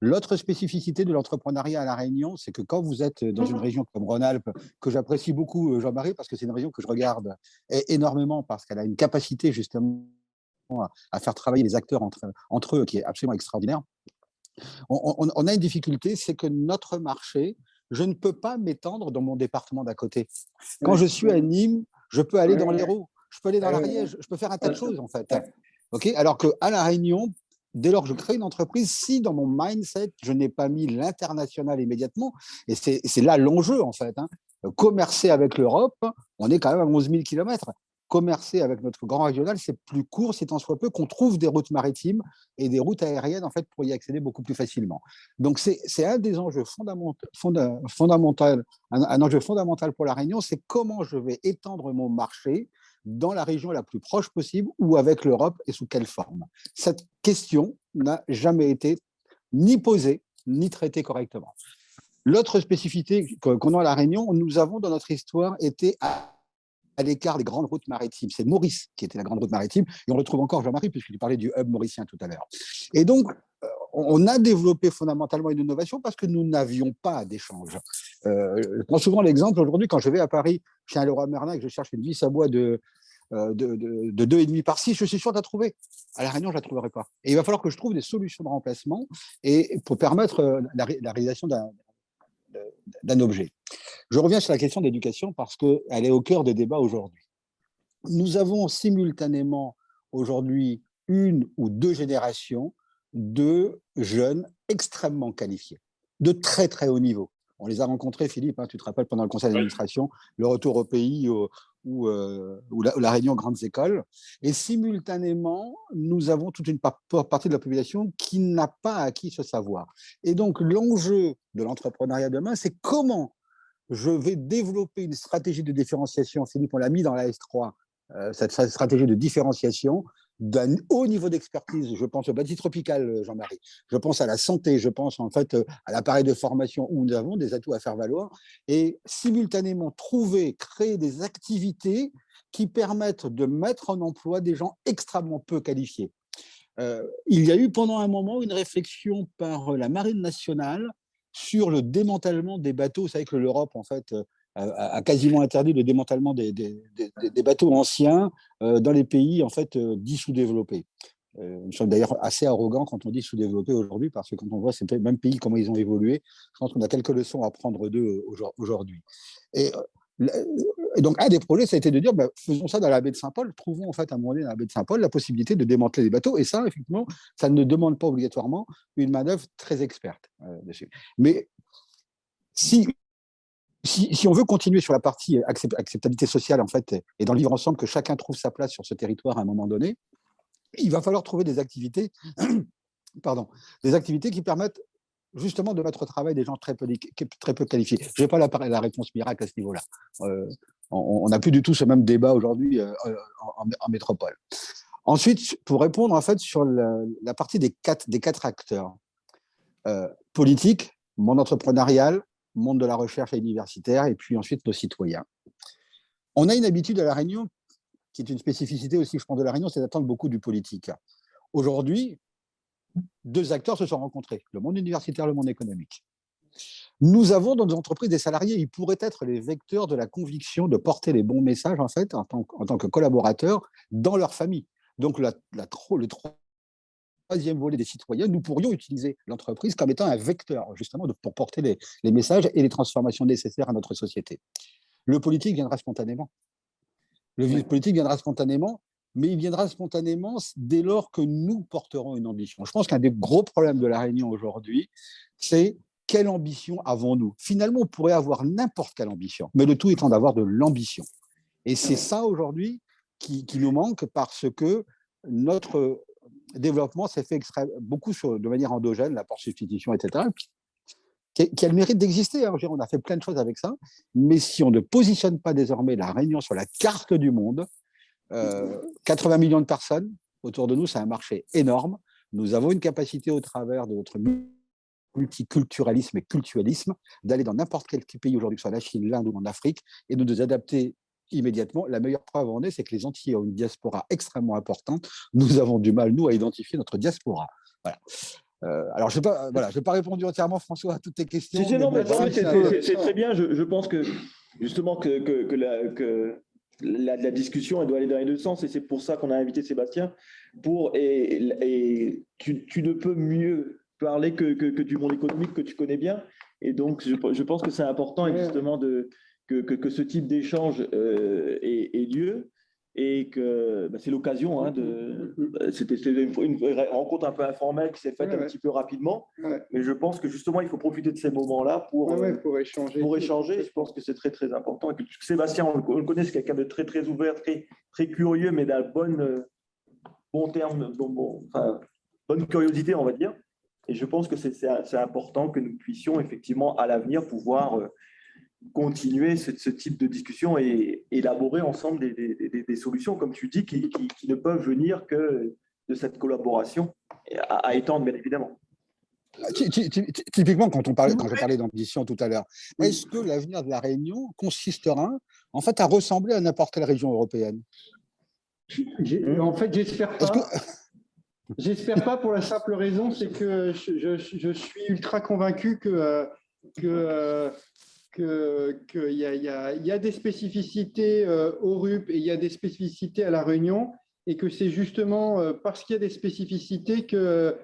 L'autre spécificité de l'entrepreneuriat à La Réunion, c'est que quand vous êtes dans une région comme Rhône-Alpes, que j'apprécie beaucoup, Jean-Marie, parce que c'est une région que je regarde énormément parce qu'elle a une capacité justement à faire travailler les acteurs entre eux, qui est absolument extraordinaire. On a une difficulté, c'est que notre marché, je ne peux pas m'étendre dans mon département d'à côté. Quand je suis à Nîmes, je peux aller dans l'Hérault, je peux aller dans l'Ariège, je peux faire un tas de choses en fait. Okay, alors qu'à La Réunion, dès lors que je crée une entreprise, si dans mon mindset, je n'ai pas mis l'international immédiatement, et c'est là l'enjeu en fait, commercer avec l'Europe, on est quand même à 11 000 km. Commercer avec notre grand régional, c'est plus court, c'est en soit peu qu'on trouve des routes maritimes et des routes aériennes en fait pour y accéder beaucoup plus facilement. Donc c'est un des enjeux fondamentaux, un enjeu fondamental pour La Réunion, c'est comment je vais étendre mon marché dans la région la plus proche possible ou avec l'Europe et sous quelle forme. Cette question n'a jamais été ni posée ni traitée correctement. L'autre spécificité qu'on a à La Réunion, nous avons dans notre histoire été à l'écart des grandes routes maritimes. C'est Maurice qui était la grande route maritime, et on retrouve encore Jean-Marie, puisqu'il parlait du hub mauricien tout à l'heure. Et donc, on a développé fondamentalement une innovation parce que nous n'avions pas d'échange. Je prends souvent l'exemple, aujourd'hui, quand je vais à Paris, chez un Leroy Merlin, et que je cherche une vis à bois de 2,5 par 6, je suis sûr de la trouver. À La Réunion, je ne la trouverai pas. Et il va falloir que je trouve des solutions de remplacement et pour permettre la réalisation d'un objet. Je reviens sur la question d'éducation parce qu'elle est au cœur des débats aujourd'hui. Nous avons simultanément aujourd'hui une ou deux générations de jeunes extrêmement qualifiés, de très très haut niveau. On les a rencontrés, Philippe, tu te rappelles, pendant le conseil d'administration, le retour au pays ou la réunion grandes écoles. Et simultanément, nous avons toute une partie de la population qui n'a pas acquis ce savoir. Et donc, l'enjeu de l'entrepreneuriat demain, c'est comment je vais développer une stratégie de différenciation. Philippe, on l'a mis dans la S3, cette stratégie de différenciation d'un haut niveau d'expertise. Je pense au bâti tropical, Jean-Marie. Je pense à la santé. Je pense en fait à l'appareil de formation où nous avons des atouts à faire valoir et simultanément créer des activités qui permettent de mettre en emploi des gens extrêmement peu qualifiés. Il y a eu pendant un moment une réflexion par la Marine nationale sur le démantèlement des bateaux. Vous savez que l'Europe, en fait, a quasiment interdit le démantèlement des bateaux anciens dans les pays en fait dits sous-développés. Nous sommes d'ailleurs assez arrogants quand on dit sous-développés aujourd'hui, parce que quand on voit ces mêmes pays, comment ils ont évolué, je pense qu'on a quelques leçons à prendre d'eux aujourd'hui. Et donc, un des projets, ça a été de dire, faisons ça dans la baie de Saint-Paul, trouvons en fait à un moment donné dans la baie de Saint-Paul la possibilité de démanteler les bateaux. Et ça, effectivement, ça ne demande pas obligatoirement une manœuvre très experte dessus. Mais si on veut continuer sur la partie acceptabilité sociale, en fait, et dans le vivre ensemble, que chacun trouve sa place sur ce territoire à un moment donné, il va falloir trouver des activités, des activités qui permettent justement de mettre au travail des gens très peu qualifiés. Je n'ai pas la réponse miracle à ce niveau-là. On n'a plus du tout ce même débat aujourd'hui en métropole. Ensuite, pour répondre en fait sur la partie des quatre acteurs, politique, monde entrepreneurial, monde de la recherche et universitaire, et puis ensuite nos citoyens. On a une habitude à La Réunion, qui est une spécificité aussi, je pense, de La Réunion, c'est d'attendre beaucoup du politique. Aujourd'hui, deux acteurs se sont rencontrés, le monde universitaire, le monde économique. Nous avons dans nos entreprises des salariés, ils pourraient être les vecteurs de la conviction de porter les bons messages en fait, en tant que collaborateurs dans leur famille. Donc le troisième volet des citoyens, nous pourrions utiliser l'entreprise comme étant un vecteur justement pour porter les messages et les transformations nécessaires à notre société. Le politique viendra spontanément. Le politique viendra spontanément, mais il viendra spontanément dès lors que nous porterons une ambition. Je pense qu'un des gros problèmes de La Réunion aujourd'hui, c'est quelle ambition avons-nous? Finalement, on pourrait avoir n'importe quelle ambition, mais le tout étant d'avoir de l'ambition. Et c'est ça aujourd'hui qui nous manque, parce que notre développement s'est fait beaucoup de manière endogène, la substitution, etc., qui a le mérite d'exister. Hein. On a fait plein de choses avec ça, mais si on ne positionne pas désormais La Réunion sur la carte du monde, 80 millions de personnes autour de nous, c'est un marché énorme. Nous avons une capacité au travers de notre multiculturalisme et culturalisme d'aller dans n'importe quel pays aujourd'hui, que ce soit la Chine, l'Inde ou en Afrique, et de nous adapter immédiatement. La meilleure preuve en est, c'est que les Antillais ont une diaspora extrêmement importante. Nous avons du mal, nous, à identifier notre diaspora. Voilà. Alors, je n'ai pas répondu entièrement, François, à toutes tes questions. C'est très bien. Je pense que justement que la discussion, elle doit aller dans les deux sens, et c'est pour ça qu'on a invité Sébastien. Et tu ne peux mieux parler que du monde économique que tu connais bien. Et donc, je pense que c'est important justement que ce type d'échange ait lieu. Et que c'est l'occasion, c'était une rencontre un peu informelle qui s'est faite un petit peu rapidement, mais je pense que justement il faut profiter de ces moments-là pour échanger. Je pense que c'est très très important. Et que Sébastien, on le connaît, c'est quelqu'un de très très ouvert, très curieux, mais d'un bon terme, bonne curiosité, on va dire. Et je pense que c'est important que nous puissions effectivement à l'avenir pouvoir continuer ce type de discussion et élaborer ensemble des solutions, comme tu dis, qui ne peuvent venir que de cette collaboration à étendre, bien évidemment. Typiquement, quand je parlais d'ambition tout à l'heure, est-ce que l'avenir de La Réunion consistera en fait à ressembler à n'importe quelle région européenne? En fait, j'espère pas. J'espère pas, pour la simple raison, c'est que je suis ultra convaincu qu'il y a des spécificités au RUP et il y a des spécificités à La Réunion, et que c'est justement parce qu'il y a des spécificités que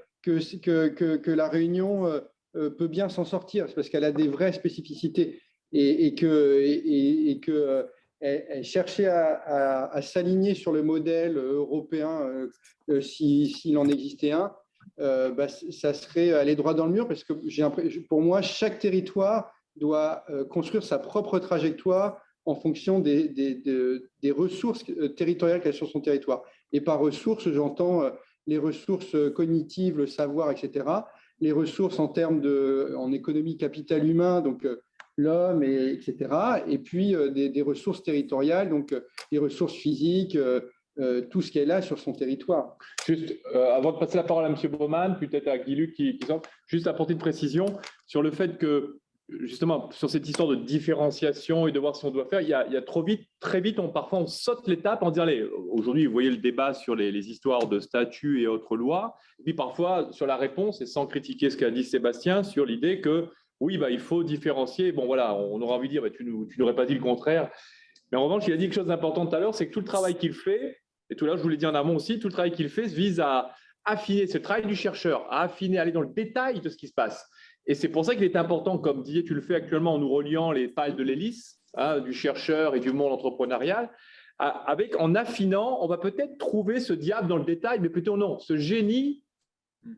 La Réunion peut bien s'en sortir. C'est parce qu'elle a des vraies spécificités et que chercher à s'aligner sur le modèle européen, s'il en existait un, ça serait aller droit dans le mur, parce que pour moi, chaque territoire doit construire sa propre trajectoire en fonction des ressources territoriales qu'il y a sur son territoire. Et par ressources, j'entends les ressources cognitives, le savoir, etc. Les ressources en termes en économie capital humain, donc l'homme, etc. Et puis des ressources territoriales, donc les ressources physiques, tout ce qui est là sur son territoire. Juste, avant de passer la parole à M. Baumann, peut-être à Guy Luc qui sort, juste apporter une précision sur le fait que, justement, sur cette histoire de différenciation et de voir si on doit faire, il y a très vite, parfois on saute l'étape en disant, allez, aujourd'hui, vous voyez le débat sur les histoires de statuts et autres lois, et puis parfois sur la réponse, et sans critiquer ce qu'a dit Sébastien, sur l'idée que, oui, il faut différencier. Bon, voilà, on aura envie de dire, tu n'aurais pas dit le contraire. Mais en revanche, il a dit quelque chose d'important tout à l'heure, c'est que tout le travail qu'il fait, Et tout là, je vous l'ai dit en amont aussi, tout le travail qu'il fait vise à affiner, ce travail du chercheur, à affiner, aller dans le détail de ce qui se passe. Et c'est pour ça qu'il est important, comme Didier, tu le fais actuellement en nous reliant les pages de l'hélice, du chercheur et du monde entrepreneurial, en affinant, on va peut-être trouver ce diable dans le détail, mais plutôt non, ce génie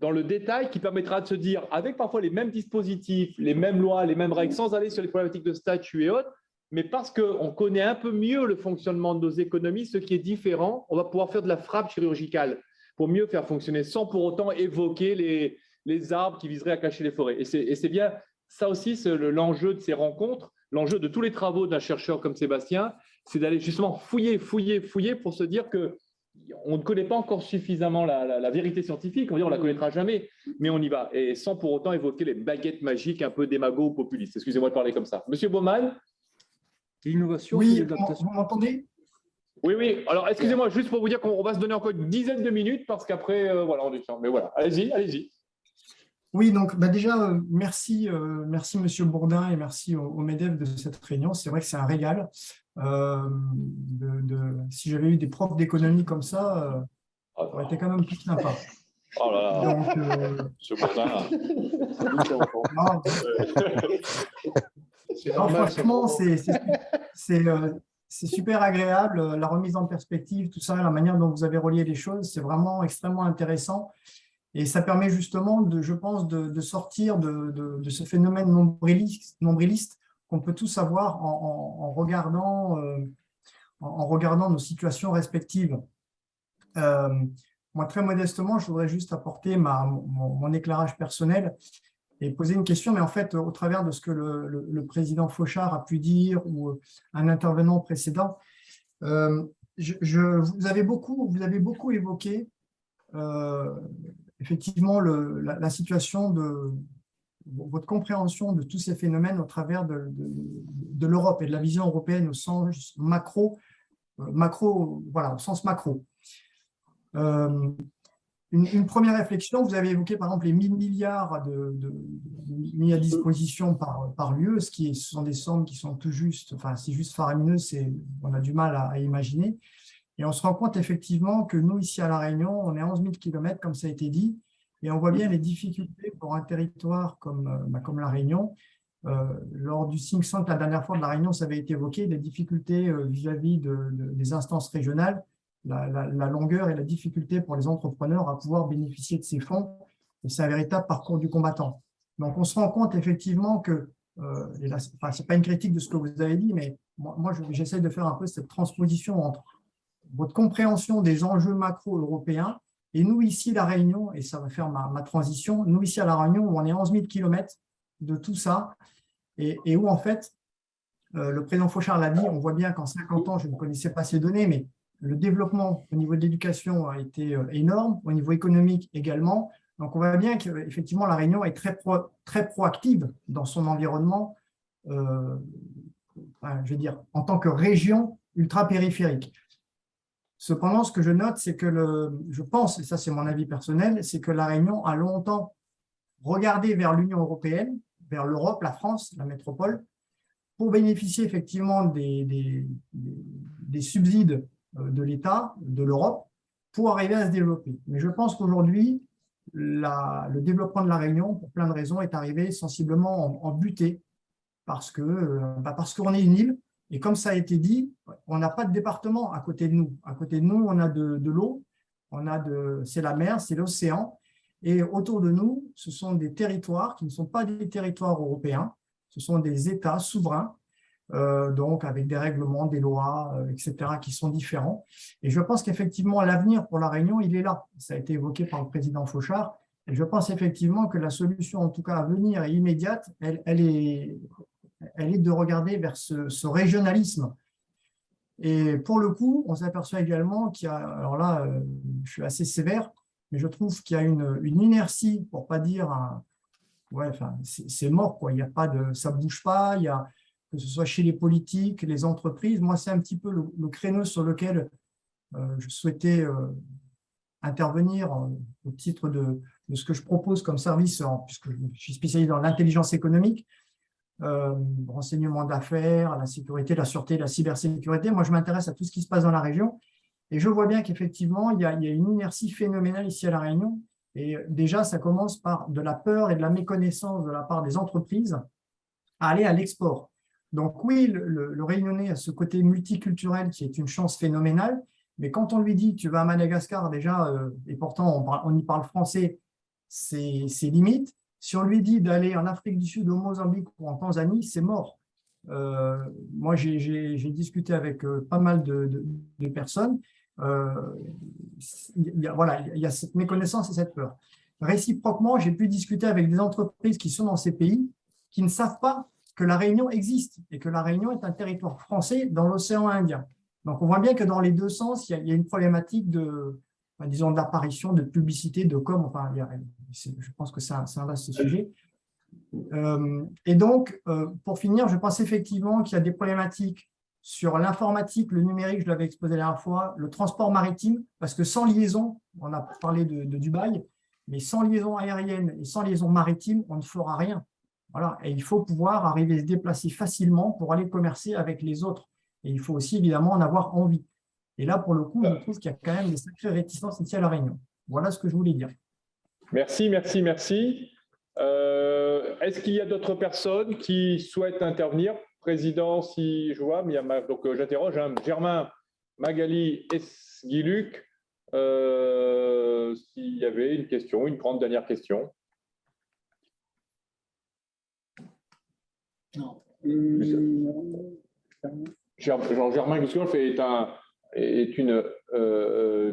dans le détail qui permettra de se dire, avec parfois les mêmes dispositifs, les mêmes lois, les mêmes règles, sans aller sur les problématiques de statut et autres, mais parce qu'on connaît un peu mieux le fonctionnement de nos économies, ce qui est différent, on va pouvoir faire de la frappe chirurgicale pour mieux faire fonctionner, sans pour autant évoquer les arbres qui viseraient à cacher les forêts. Et c'est bien ça aussi, c'est l'enjeu de ces rencontres, l'enjeu de tous les travaux d'un chercheur comme Sébastien, c'est d'aller justement fouiller pour se dire que on ne connaît pas encore suffisamment la vérité scientifique, on va dire on la connaîtra jamais, mais on y va, et sans pour autant évoquer les baguettes magiques un peu démago ou populistes. Excusez-moi de parler comme ça. Monsieur Baumann. L'innovation. Oui, vous m'entendez? Oui. Alors, excusez-moi, juste pour vous dire qu'on va se donner encore une dizaine de minutes, parce qu'après, voilà, on est chiant. Mais voilà, allez-y. Oui, donc déjà, merci Monsieur Bourdin et merci au MEDEF de cette réunion. C'est vrai que c'est un régal. Si j'avais eu des profs d'économie comme ça, ça aurait été quand même plus sympa. Oh là là, donc, Monsieur Bourdin. Franchement, c'est super agréable. La remise en perspective, tout ça, la manière dont vous avez relié les choses, c'est vraiment extrêmement intéressant. Et ça permet justement, je pense, de sortir de ce phénomène nombriliste qu'on peut tous avoir en regardant nos situations respectives. Moi, très modestement, je voudrais juste apporter mon éclairage personnel et poser une question, mais en fait, au travers de ce que le président Fauchard a pu dire ou un intervenant précédent, vous avez beaucoup évoqué effectivement la situation de votre compréhension de tous ces phénomènes au travers de l'Europe et de la vision européenne au sens macro, voilà, au sens macro. Une première réflexion, vous avez évoqué par exemple les 1000 milliards mis à disposition par l'UE, ce sont des sommes qui sont tout juste, enfin c'est juste faramineux, on a du mal à imaginer. Et on se rend compte effectivement que nous, ici à La Réunion, on est à 11 000 km, comme ça a été dit, et on voit bien les difficultés pour un territoire comme La Réunion. Lors du Think Tank, la dernière fois de La Réunion, ça avait été évoqué, les difficultés vis-à-vis des instances régionales, la longueur et la difficulté pour les entrepreneurs à pouvoir bénéficier de ces fonds. Et c'est un véritable parcours du combattant. Donc, on se rend compte effectivement que, ce n'est pas une critique de ce que vous avez dit, mais moi j'essaie de faire un peu cette transposition entre votre compréhension des enjeux macro-européens et nous ici, La Réunion, et ça va faire ma transition, nous ici à La Réunion, où on est 11 000 km de tout ça, et où en fait, le président Fauchard l'a dit, on voit bien qu'en 50 ans, je ne connaissais pas ces données, mais le développement au niveau de l'éducation a été énorme, au niveau économique également. Donc, on voit bien qu'effectivement, La Réunion est très proactive dans son environnement, je veux dire, en tant que région ultra-périphérique. Cependant, ce que je note, c'est que je pense, et ça c'est mon avis personnel, c'est que La Réunion a longtemps regardé vers l'Union européenne, vers l'Europe, la France, la métropole, pour bénéficier effectivement des subsides de l'État, de l'Europe, pour arriver à se développer. Mais je pense qu'aujourd'hui, le développement de La Réunion, pour plein de raisons, est arrivé sensiblement en butée, parce qu'on est une île. Et comme ça a été dit, on n'a pas de département à côté de nous. À côté de nous, on a de l'eau, c'est la mer, c'est l'océan. Et autour de nous, ce sont des territoires qui ne sont pas des territoires européens, ce sont des États souverains, donc avec des règlements, des lois, etc., qui sont différents. Et je pense qu'effectivement, l'avenir pour La Réunion, il est là. Ça a été évoqué par le président Fauchard. Et je pense effectivement que la solution, en tout cas à venir et immédiate, elle est de regarder vers ce régionalisme. Et pour le coup, on s'aperçoit également qu'il y a, alors là, je suis assez sévère, mais je trouve qu'il y a une inertie, pour ne pas dire, c'est mort, quoi. Il y a pas ça ne bouge pas, que ce soit chez les politiques, les entreprises. Moi, c'est un petit peu le créneau sur lequel je souhaitais intervenir au titre de ce que je propose comme service, puisque je suis spécialisé dans l'intelligence économique, renseignement d'affaires, la sécurité, la sûreté, la cybersécurité. Moi, je m'intéresse à tout ce qui se passe dans la région. Et je vois bien qu'effectivement, il y a une inertie phénoménale ici à La Réunion. Et déjà, ça commence par de la peur et de la méconnaissance de la part des entreprises à aller à l'export. Donc oui, le Réunionnais a ce côté multiculturel qui est une chance phénoménale, mais quand on lui dit tu vas à Madagascar déjà, et pourtant on y parle français, c'est limite. Si on lui dit d'aller en Afrique du Sud, au Mozambique ou en Tanzanie, c'est mort. Moi, j'ai discuté avec pas mal de personnes. Voilà, il y a cette méconnaissance et cette peur. Réciproquement, j'ai pu discuter avec des entreprises qui sont dans ces pays qui ne savent pas que la Réunion existe et que la Réunion est un territoire français dans l'océan Indien. Donc, on voit bien que dans les deux sens, il y a une problématique disons, d'apparition, de publicité, de com. Enfin, je pense que c'est un vaste sujet. Et donc, pour finir, je pense effectivement qu'il y a des problématiques sur l'informatique, le numérique, je l'avais exposé la dernière fois, le transport maritime, parce que sans liaison, on a parlé de Dubaï, mais sans liaison aérienne et sans liaison maritime, on ne fera rien. Voilà. Et il faut pouvoir arriver à se déplacer facilement pour aller commercer avec les autres. Et il faut aussi évidemment en avoir envie. Et là, pour le coup, je trouve qu'il y a quand même des sacrées réticences ici à La Réunion. Voilà ce que je voulais dire. Merci, merci, merci. Est-ce qu'il y a d'autres personnes qui souhaitent intervenir? Président, si je vois, donc j'interroge Germain, Magali et Guy-Luc. S'il y avait une question, une grande dernière question. Non. Germain Guscolf est une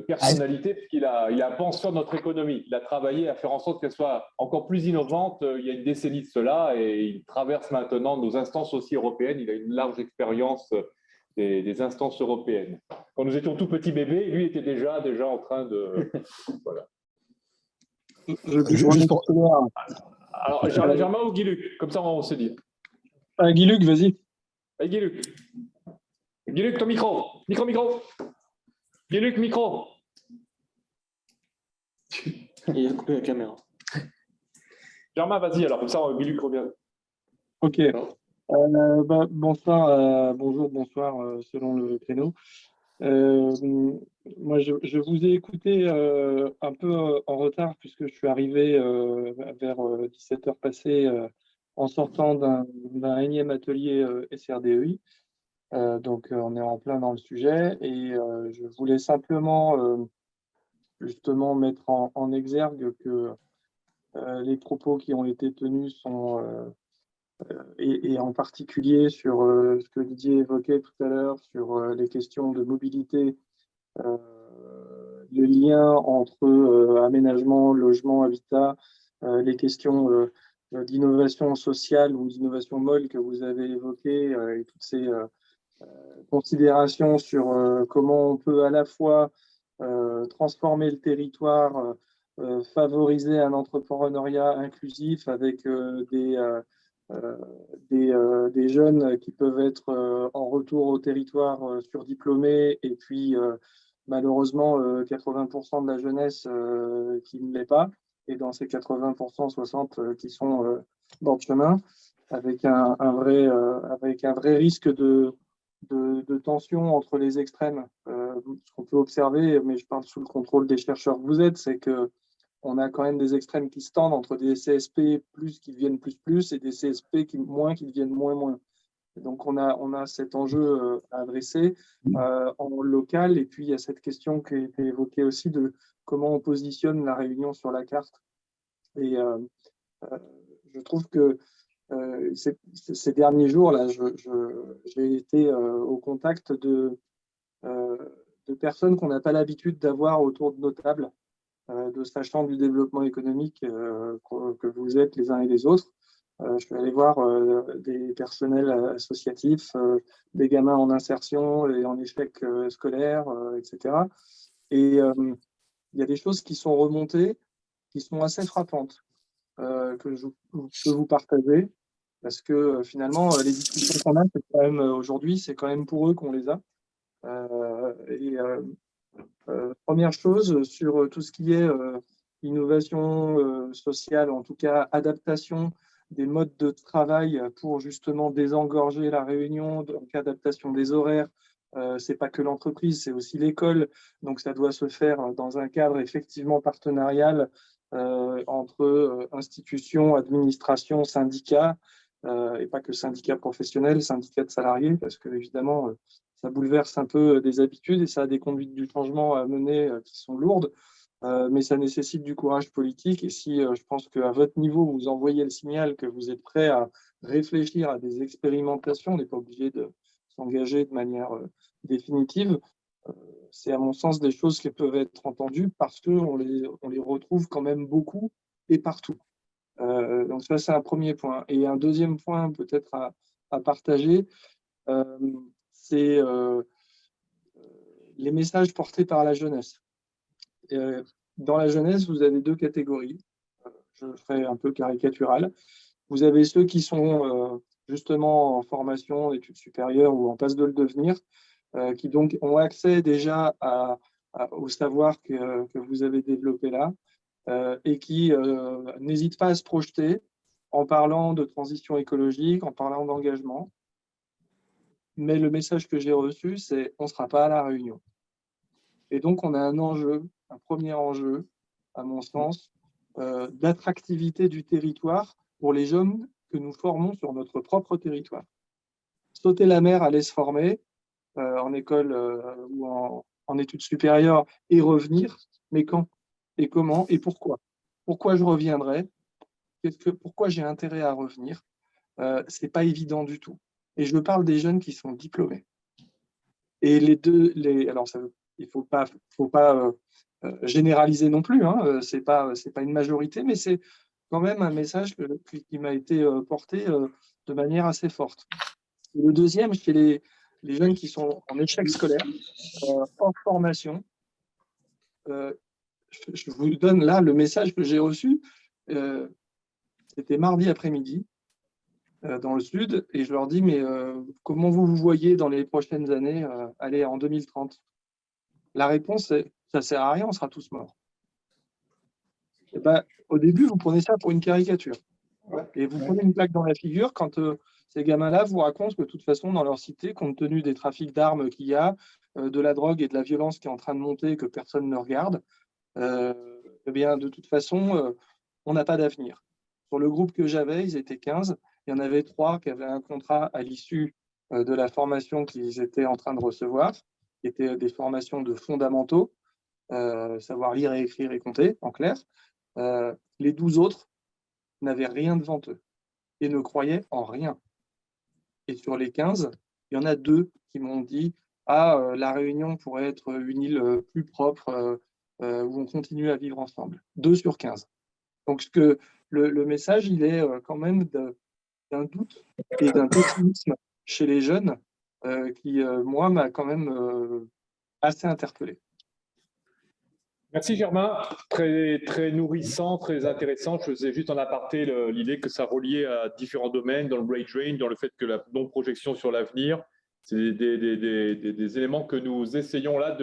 personnalité parce qu'il a un penseur de notre économie. Il a travaillé à faire en sorte qu'elle soit encore plus innovante il y a une décennie de cela et il traverse maintenant nos instances aussi européennes. Il a une large expérience des instances européennes. Quand nous étions tout petits bébés, lui était déjà en train de… Voilà. Alors, Germain ou Guy-Luc? Comme ça, on se dit. Guy-Luc, vas-y. Guy-Luc. Guy-Luc, ton micro. Micro. Guy-Luc, micro. Il a coupé la caméra. Germain, vas-y, alors comme ça, Guy-Luc revient. Ok. Bonsoir, bonjour, bonsoir, selon le créneau. Moi, je vous ai écouté un peu en retard puisque je suis arrivé vers 17h passées en sortant d'un énième atelier SRDEI. Donc, on est en plein dans le sujet et je voulais simplement justement mettre en exergue que les propos qui ont été tenus sont, et en particulier sur ce que Didier évoquait tout à l'heure, sur les questions de mobilité, le lien entre aménagement, logement, habitat, les questions d'innovation sociale ou d'innovation molle que vous avez évoquées et toutes ces considérations sur comment on peut à la fois transformer le territoire, favoriser un entrepreneuriat inclusif avec des jeunes qui peuvent être en retour au territoire surdiplômés et puis malheureusement 80% de la jeunesse qui ne l'est pas et dans ces 80%, 60 qui sont dans le chemin avec un vrai risque de tension entre les extrêmes. Ce qu'on peut observer, mais je parle sous le contrôle des chercheurs que vous êtes, c'est qu'on a quand même des extrêmes qui se tendent entre des CSP plus qui deviennent plus et des CSP moins qui deviennent moins. Et donc on a cet enjeu à adresser en local, et puis il y a cette question qui a été évoquée aussi de comment on positionne la Réunion sur la carte. Et je trouve que ces derniers jours, là, j'ai été au contact de personnes qu'on n'a pas l'habitude d'avoir autour de nos tables, de sachants du développement économique que vous êtes les uns et les autres. Je suis allé voir des personnels associatifs, des gamins en insertion et en échec scolaire, etc. Et il y a des choses qui sont remontées, qui sont assez frappantes, que je peux vous partager, parce que finalement, les discussions qu'on a aujourd'hui, c'est quand même pour eux qu'on les a. Première chose, sur tout ce qui est innovation sociale, en tout cas adaptation des modes de travail pour justement désengorger la Réunion, donc adaptation des horaires, c'est pas que l'entreprise, c'est aussi l'école. Donc, ça doit se faire dans un cadre effectivement partenarial entre institutions, administrations, syndicats, et pas que syndicats professionnels, syndicats de salariés, parce que évidemment, ça bouleverse un peu des habitudes et ça a des conduites du changement à mener qui sont lourdes. Mais ça nécessite du courage politique. Et si je pense qu'à votre niveau, vous envoyez le signal que vous êtes prêt à réfléchir à des expérimentations, on n'est pas obligé de s'engager de manière définitive, c'est à mon sens des choses qui peuvent être entendues parce qu'on les retrouve quand même beaucoup et partout. Donc ça, c'est un premier point. Et un deuxième point peut-être à partager, c'est les messages portés par la jeunesse. Dans la jeunesse, vous avez deux catégories. Je ferai un peu caricatural. Vous avez ceux qui sont justement en formation, études supérieures ou en passe de le devenir, qui donc ont accès déjà au savoir que vous avez développé là, et qui n'hésitent pas à se projeter en parlant de transition écologique, en parlant d'engagement. Mais le message que j'ai reçu, c'est on ne sera pas à la réunion. Et donc, on a un enjeu, un premier enjeu, à mon sens, d'attractivité du territoire pour les jeunes que nous formons sur notre propre territoire. Sauter la mer, aller se former en école ou en études supérieures et revenir, mais quand et comment et pourquoi? Pourquoi je reviendrai? Pourquoi j'ai intérêt à revenir? Ce n'est pas évident du tout. Et je parle des jeunes qui sont diplômés. Et alors il faut pas généraliser non plus, hein, c'est pas une majorité, mais c'est quand même un message qui m'a été porté de manière assez forte. Et le deuxième, chez les jeunes qui sont en échec scolaire, hors formation, je vous donne là le message que j'ai reçu. C'était mardi après-midi dans le sud, et je leur dis, mais comment vous vous voyez dans les prochaines années, allez, en 2030? La réponse est, ça ne sert à rien, on sera tous morts. Et ben, au début, vous prenez ça pour une caricature. Et vous prenez une plaque dans la figure quand ces gamins-là vous racontent que de toute façon, dans leur cité, compte tenu des trafics d'armes qu'il y a, de la drogue et de la violence qui est en train de monter, que personne ne regarde, eh bien, de toute façon, on n'a pas d'avenir. Sur le groupe que j'avais, ils étaient 15, il y en avait 3 qui avaient un contrat à l'issue de la formation qu'ils étaient en train de recevoir, qui étaient des formations de fondamentaux, savoir lire et écrire et compter, en clair. Les 12 autres n'avaient rien devant eux et ne croyaient en rien. Et sur les 15, il y en a 2 qui m'ont dit « Ah, la Réunion pourrait être une île plus propre où on continue à vivre ensemble. » 2 sur 15. Donc, le message, il est quand même d'un doute et d'un pessimisme chez les jeunes qui, moi, m'a quand même assez interpellé. Merci Germain, très, très nourrissant, très intéressant. Je faisais juste en aparté l'idée que ça reliait à différents domaines, dans le brain drain, dans le fait que la non-projection sur l'avenir, c'est des éléments que nous essayons là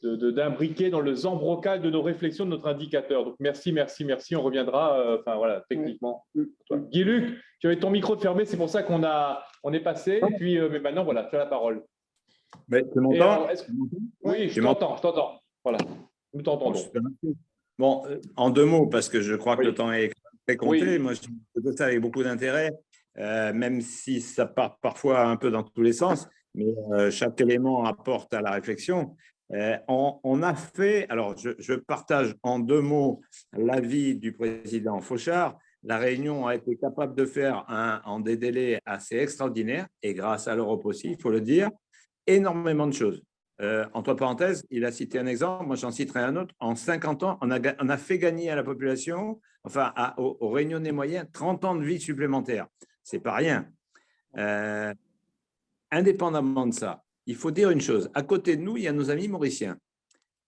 d'imbriquer dans le zambrocal de nos réflexions, de notre indicateur. Donc merci, merci, merci. On reviendra voilà, techniquement. Guy-Luc, tu avais ton micro fermé, c'est pour ça qu'on est passé. Et puis, mais maintenant, voilà, tu as la parole. Mais tu m'entends? Oui, je t'entends. Voilà. Nous t'entendons. Bon, en 2 mots, parce que je crois que le temps est très compté. Oui. Moi, je fais ça avec beaucoup d'intérêt, même si ça part parfois un peu dans tous les sens, mais chaque élément apporte à la réflexion. On a fait, alors je partage en 2 mots l'avis du président Fauchard. La Réunion a été capable de faire en des délais assez extraordinaires, et grâce à l'Europe aussi, il faut le dire, énormément de choses. Entre parenthèses, il a cité un exemple, moi j'en citerai un autre. En 50 ans, on a fait gagner à la population, enfin aux Réunionnais moyens, 30 ans de vie supplémentaires. Ce n'est pas rien. Indépendamment de ça, il faut dire une chose. À côté de nous, il y a nos amis mauriciens.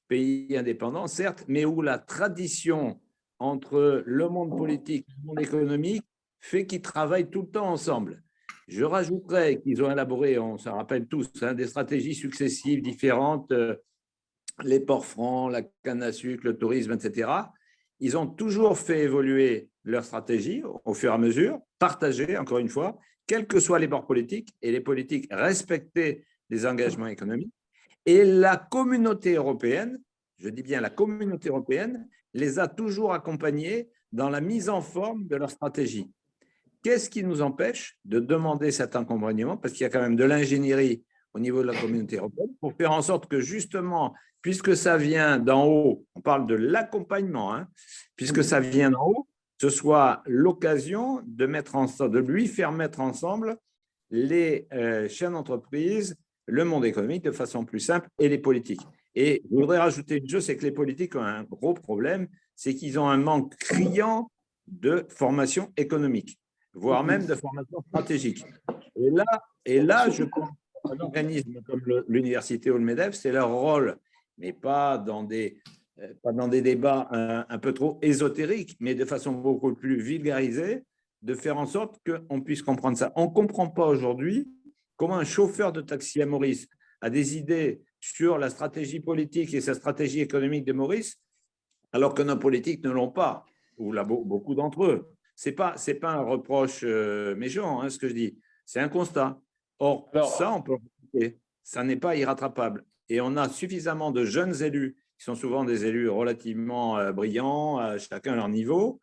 Pays indépendant, certes, mais où la tradition entre le monde politique et le monde économique fait qu'ils travaillent tout le temps ensemble. Je rajouterais qu'ils ont élaboré, on s'en rappelle tous, des stratégies successives différentes, les ports francs, la canne à sucre, le tourisme, etc. Ils ont toujours fait évoluer leur stratégie au fur et à mesure, partagée, encore une fois, quels que soient les bords politiques, et les politiques respectaient les engagements économiques. Et la communauté européenne, je dis bien la communauté européenne, les a toujours accompagnés dans la mise en forme de leur stratégie. Qu'est-ce qui nous empêche de demander cet accompagnement? Parce qu'il y a quand même de l'ingénierie au niveau de la communauté européenne pour faire en sorte que justement, puisque ça vient d'en haut, on parle de l'accompagnement, hein, puisque ça vient d'en haut, ce soit l'occasion de lui faire mettre ensemble les chaînes d'entreprise, le monde économique de façon plus simple et les politiques. Et je voudrais rajouter une chose, c'est que les politiques ont un gros problème, c'est qu'ils ont un manque criant de formation économique, voire même de formation stratégique. Et là je pense qu'un organisme comme l'université ou le MEDEF, c'est leur rôle, mais pas dans des débats un peu trop ésotériques, mais de façon beaucoup plus vulgarisée, de faire en sorte qu'on puisse comprendre ça. On ne comprend pas aujourd'hui comment un chauffeur de taxi à Maurice a des idées sur la stratégie politique et sa stratégie économique de Maurice, alors que nos politiques ne l'ont pas, ou là, beaucoup d'entre eux. Ce n'est pas un reproche méchant, hein, ce que je dis, c'est un constat. Or, ça, on peut répéter, ça n'est pas irrattrapable. Et on a suffisamment de jeunes élus, qui sont souvent des élus relativement brillants, chacun à leur niveau,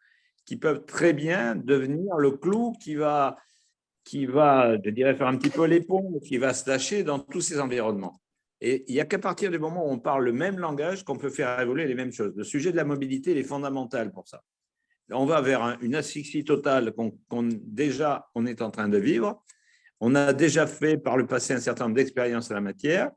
qui peuvent très bien devenir le clou qui va, je dirais, faire un petit peu les ponts, qui va se lâcher dans tous ces environnements. Et il n'y a qu'à partir du moment où on parle le même langage qu'on peut faire évoluer les mêmes choses. Le sujet de la mobilité, il est fondamental pour ça. On va vers une asphyxie totale déjà on est en train de vivre. On a déjà fait par le passé un certain nombre d'expériences en la matière.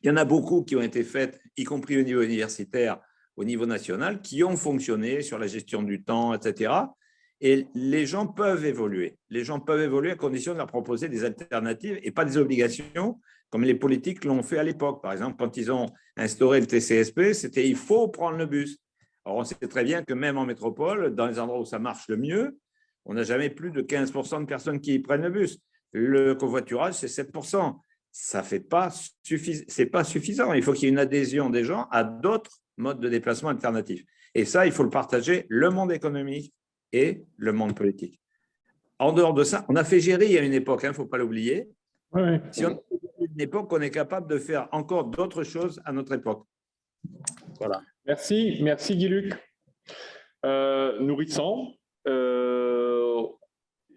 Il y en a beaucoup qui ont été faites, y compris au niveau universitaire, au niveau national, qui ont fonctionné sur la gestion du temps, etc. Et les gens peuvent évoluer. Les gens peuvent évoluer à condition de leur proposer des alternatives et pas des obligations, comme les politiques l'ont fait à l'époque. Par exemple, quand ils ont instauré le TCSP, c'était « il faut prendre le bus ». Alors, on sait très bien que même en métropole, dans les endroits où ça marche le mieux, on n'a jamais plus de 15% de personnes qui prennent le bus. Le covoiturage, c'est 7%. Ça n'est pas suffisant. Il faut qu'il y ait une adhésion des gens à d'autres modes de déplacement alternatifs. Et ça, il faut le partager, le monde économique et le monde politique. En dehors de ça, on a fait gérer à une époque, il ne faut pas l'oublier. Oui. Si on a fait une époque, on est capable de faire encore d'autres choses à notre époque. Voilà. Merci Guy Luc. Nourrissant.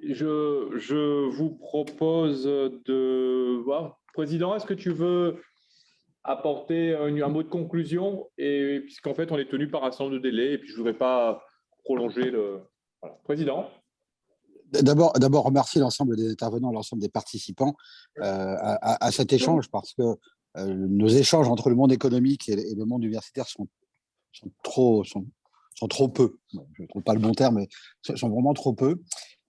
Je vous propose de voir. Président, est-ce que tu veux apporter un mot de conclusion, et puisqu'en fait on est tenu par un certain nombre de délais et puis je ne voudrais pas prolonger le… Voilà. Président. D'abord, remercier l'ensemble des intervenants, l'ensemble des participants à cet échange, parce que nos échanges entre le monde économique et le monde universitaire sont trop peu. Je ne trouve pas le bon terme, mais sont vraiment trop peu.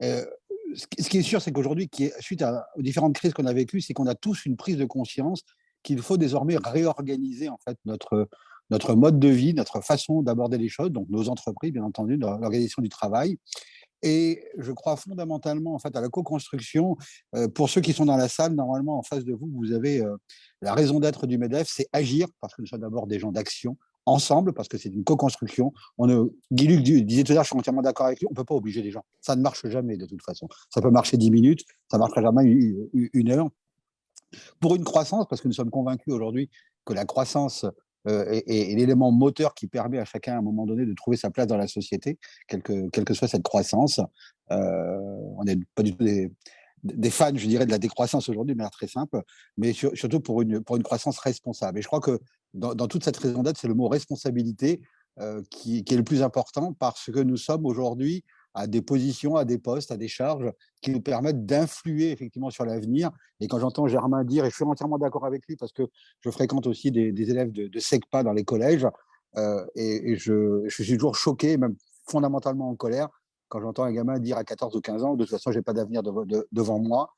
Ce qui est sûr, c'est qu'aujourd'hui, suite aux différentes crises qu'on a vécues, c'est qu'on a tous une prise de conscience qu'il faut désormais réorganiser en fait notre mode de vie, notre façon d'aborder les choses, donc nos entreprises, bien entendu, l'organisation du travail. Et je crois fondamentalement en fait, à la co-construction. Pour ceux qui sont dans la salle, normalement, en face de vous, vous avez la raison d'être du MEDEF, c'est agir, parce que nous sommes d'abord des gens d'action, ensemble, parce que c'est une co-construction. Guy Luc disait tout à l'heure, je suis entièrement d'accord avec lui, on ne peut pas obliger les gens. Ça ne marche jamais de toute façon. Ça peut marcher 10 minutes, ça ne marchera jamais une heure. Pour une croissance, parce que nous sommes convaincus aujourd'hui que la croissance est l'élément moteur qui permet à chacun à un moment donné de trouver sa place dans la société, quelle que soit cette croissance. On n'est pas du tout des fans, je dirais, de la décroissance aujourd'hui, de manière très simple, mais surtout pour une croissance responsable. Et je crois que dans toute cette raison d'être, c'est le mot responsabilité qui est le plus important, parce que nous sommes aujourd'hui à des positions, à des postes, à des charges qui nous permettent d'influer effectivement sur l'avenir. Et quand j'entends Germain dire, et je suis entièrement d'accord avec lui, parce que je fréquente aussi des élèves de SECPA dans les collèges, et je suis toujours choqué, même fondamentalement en colère, quand j'entends un gamin dire à 14 ou 15 ans, de toute façon, je n'ai pas d'avenir devant moi.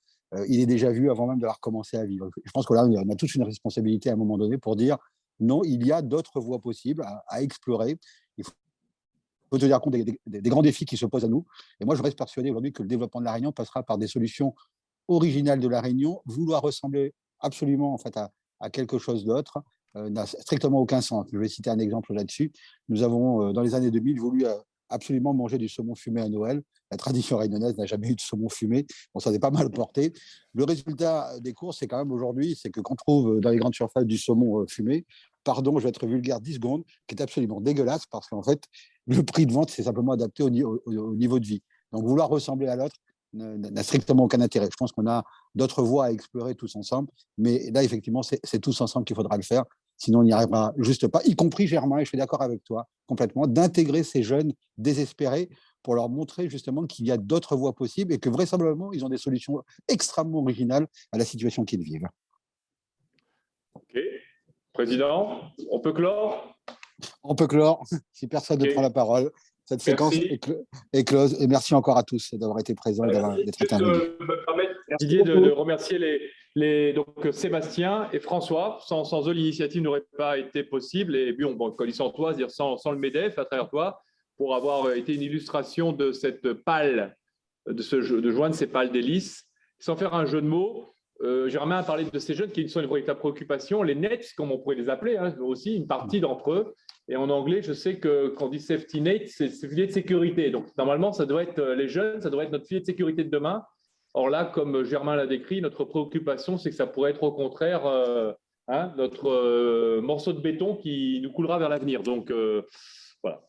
Il est déjà vu avant même d'avoir commencé à vivre. Je pense qu'on a tous une responsabilité à un moment donné pour dire non, il y a d'autres voies possibles à explorer. Il faut tenir compte des grands défis qui se posent à nous. Et moi, je reste persuadé aujourd'hui que le développement de La Réunion passera par des solutions originales de La Réunion. Vouloir ressembler absolument en fait, à quelque chose d'autre n'a strictement aucun sens. Je vais citer un exemple là-dessus. Nous avons, dans les années 2000, voulu absolument manger du saumon fumé à Noël. La tradition réunionnaise n'a jamais eu de saumon fumé. On s'en est pas mal porté. Le résultat des courses, c'est quand même aujourd'hui, c'est que qu'on trouve dans les grandes surfaces du saumon fumé, pardon, je vais être vulgaire 10 secondes, qui est absolument dégueulasse parce qu'en fait, le prix de vente, c'est simplement adapté au niveau de vie. Donc, vouloir ressembler à l'autre n'a strictement aucun intérêt. Je pense qu'on a d'autres voies à explorer tous ensemble, mais là, effectivement, c'est tous ensemble qu'il faudra le faire. Sinon, on n'y arrivera juste pas, y compris Germain, et je suis d'accord avec toi complètement, d'intégrer ces jeunes désespérés pour leur montrer justement qu'il y a d'autres voies possibles et que vraisemblablement, ils ont des solutions extrêmement originales à la situation qu'ils vivent. OK. Président, on peut clore? On peut clore, si personne ne prend la parole. Cette séquence est close. Et merci encore à tous d'avoir été présents et d'être intervenus. Je me permets, Didier, de remercier donc Sébastien et François. Sans eux, l'initiative n'aurait pas été possible. Et puis, connaissant toi, dire sans le MEDEF à travers toi, pour avoir été une illustration de cette palle, de joindre ces pales d'hélice. Sans faire un jeu de mots, Germain a parlé de ces jeunes qui sont une véritable préoccupation. Les nets, comme on pourrait les appeler, hein, aussi une partie d'entre eux. Et en anglais, je sais que quand on dit safety net, c'est filet de sécurité. Donc, normalement, ça doit être les jeunes, ça doit être notre filet de sécurité de demain. Or là, comme Germain l'a décrit, notre préoccupation, c'est que ça pourrait être au contraire notre morceau de béton qui nous coulera vers l'avenir. Donc, voilà.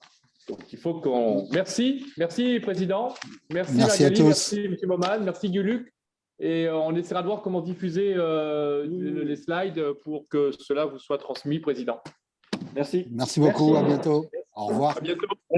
Donc, il faut qu'on… Merci, Président. Merci Magali, merci M. Baumann, merci Guluc. Et on essaiera de voir comment diffuser les slides pour que cela vous soit transmis, Président. Merci. Merci beaucoup, à bientôt. Au revoir. À bientôt.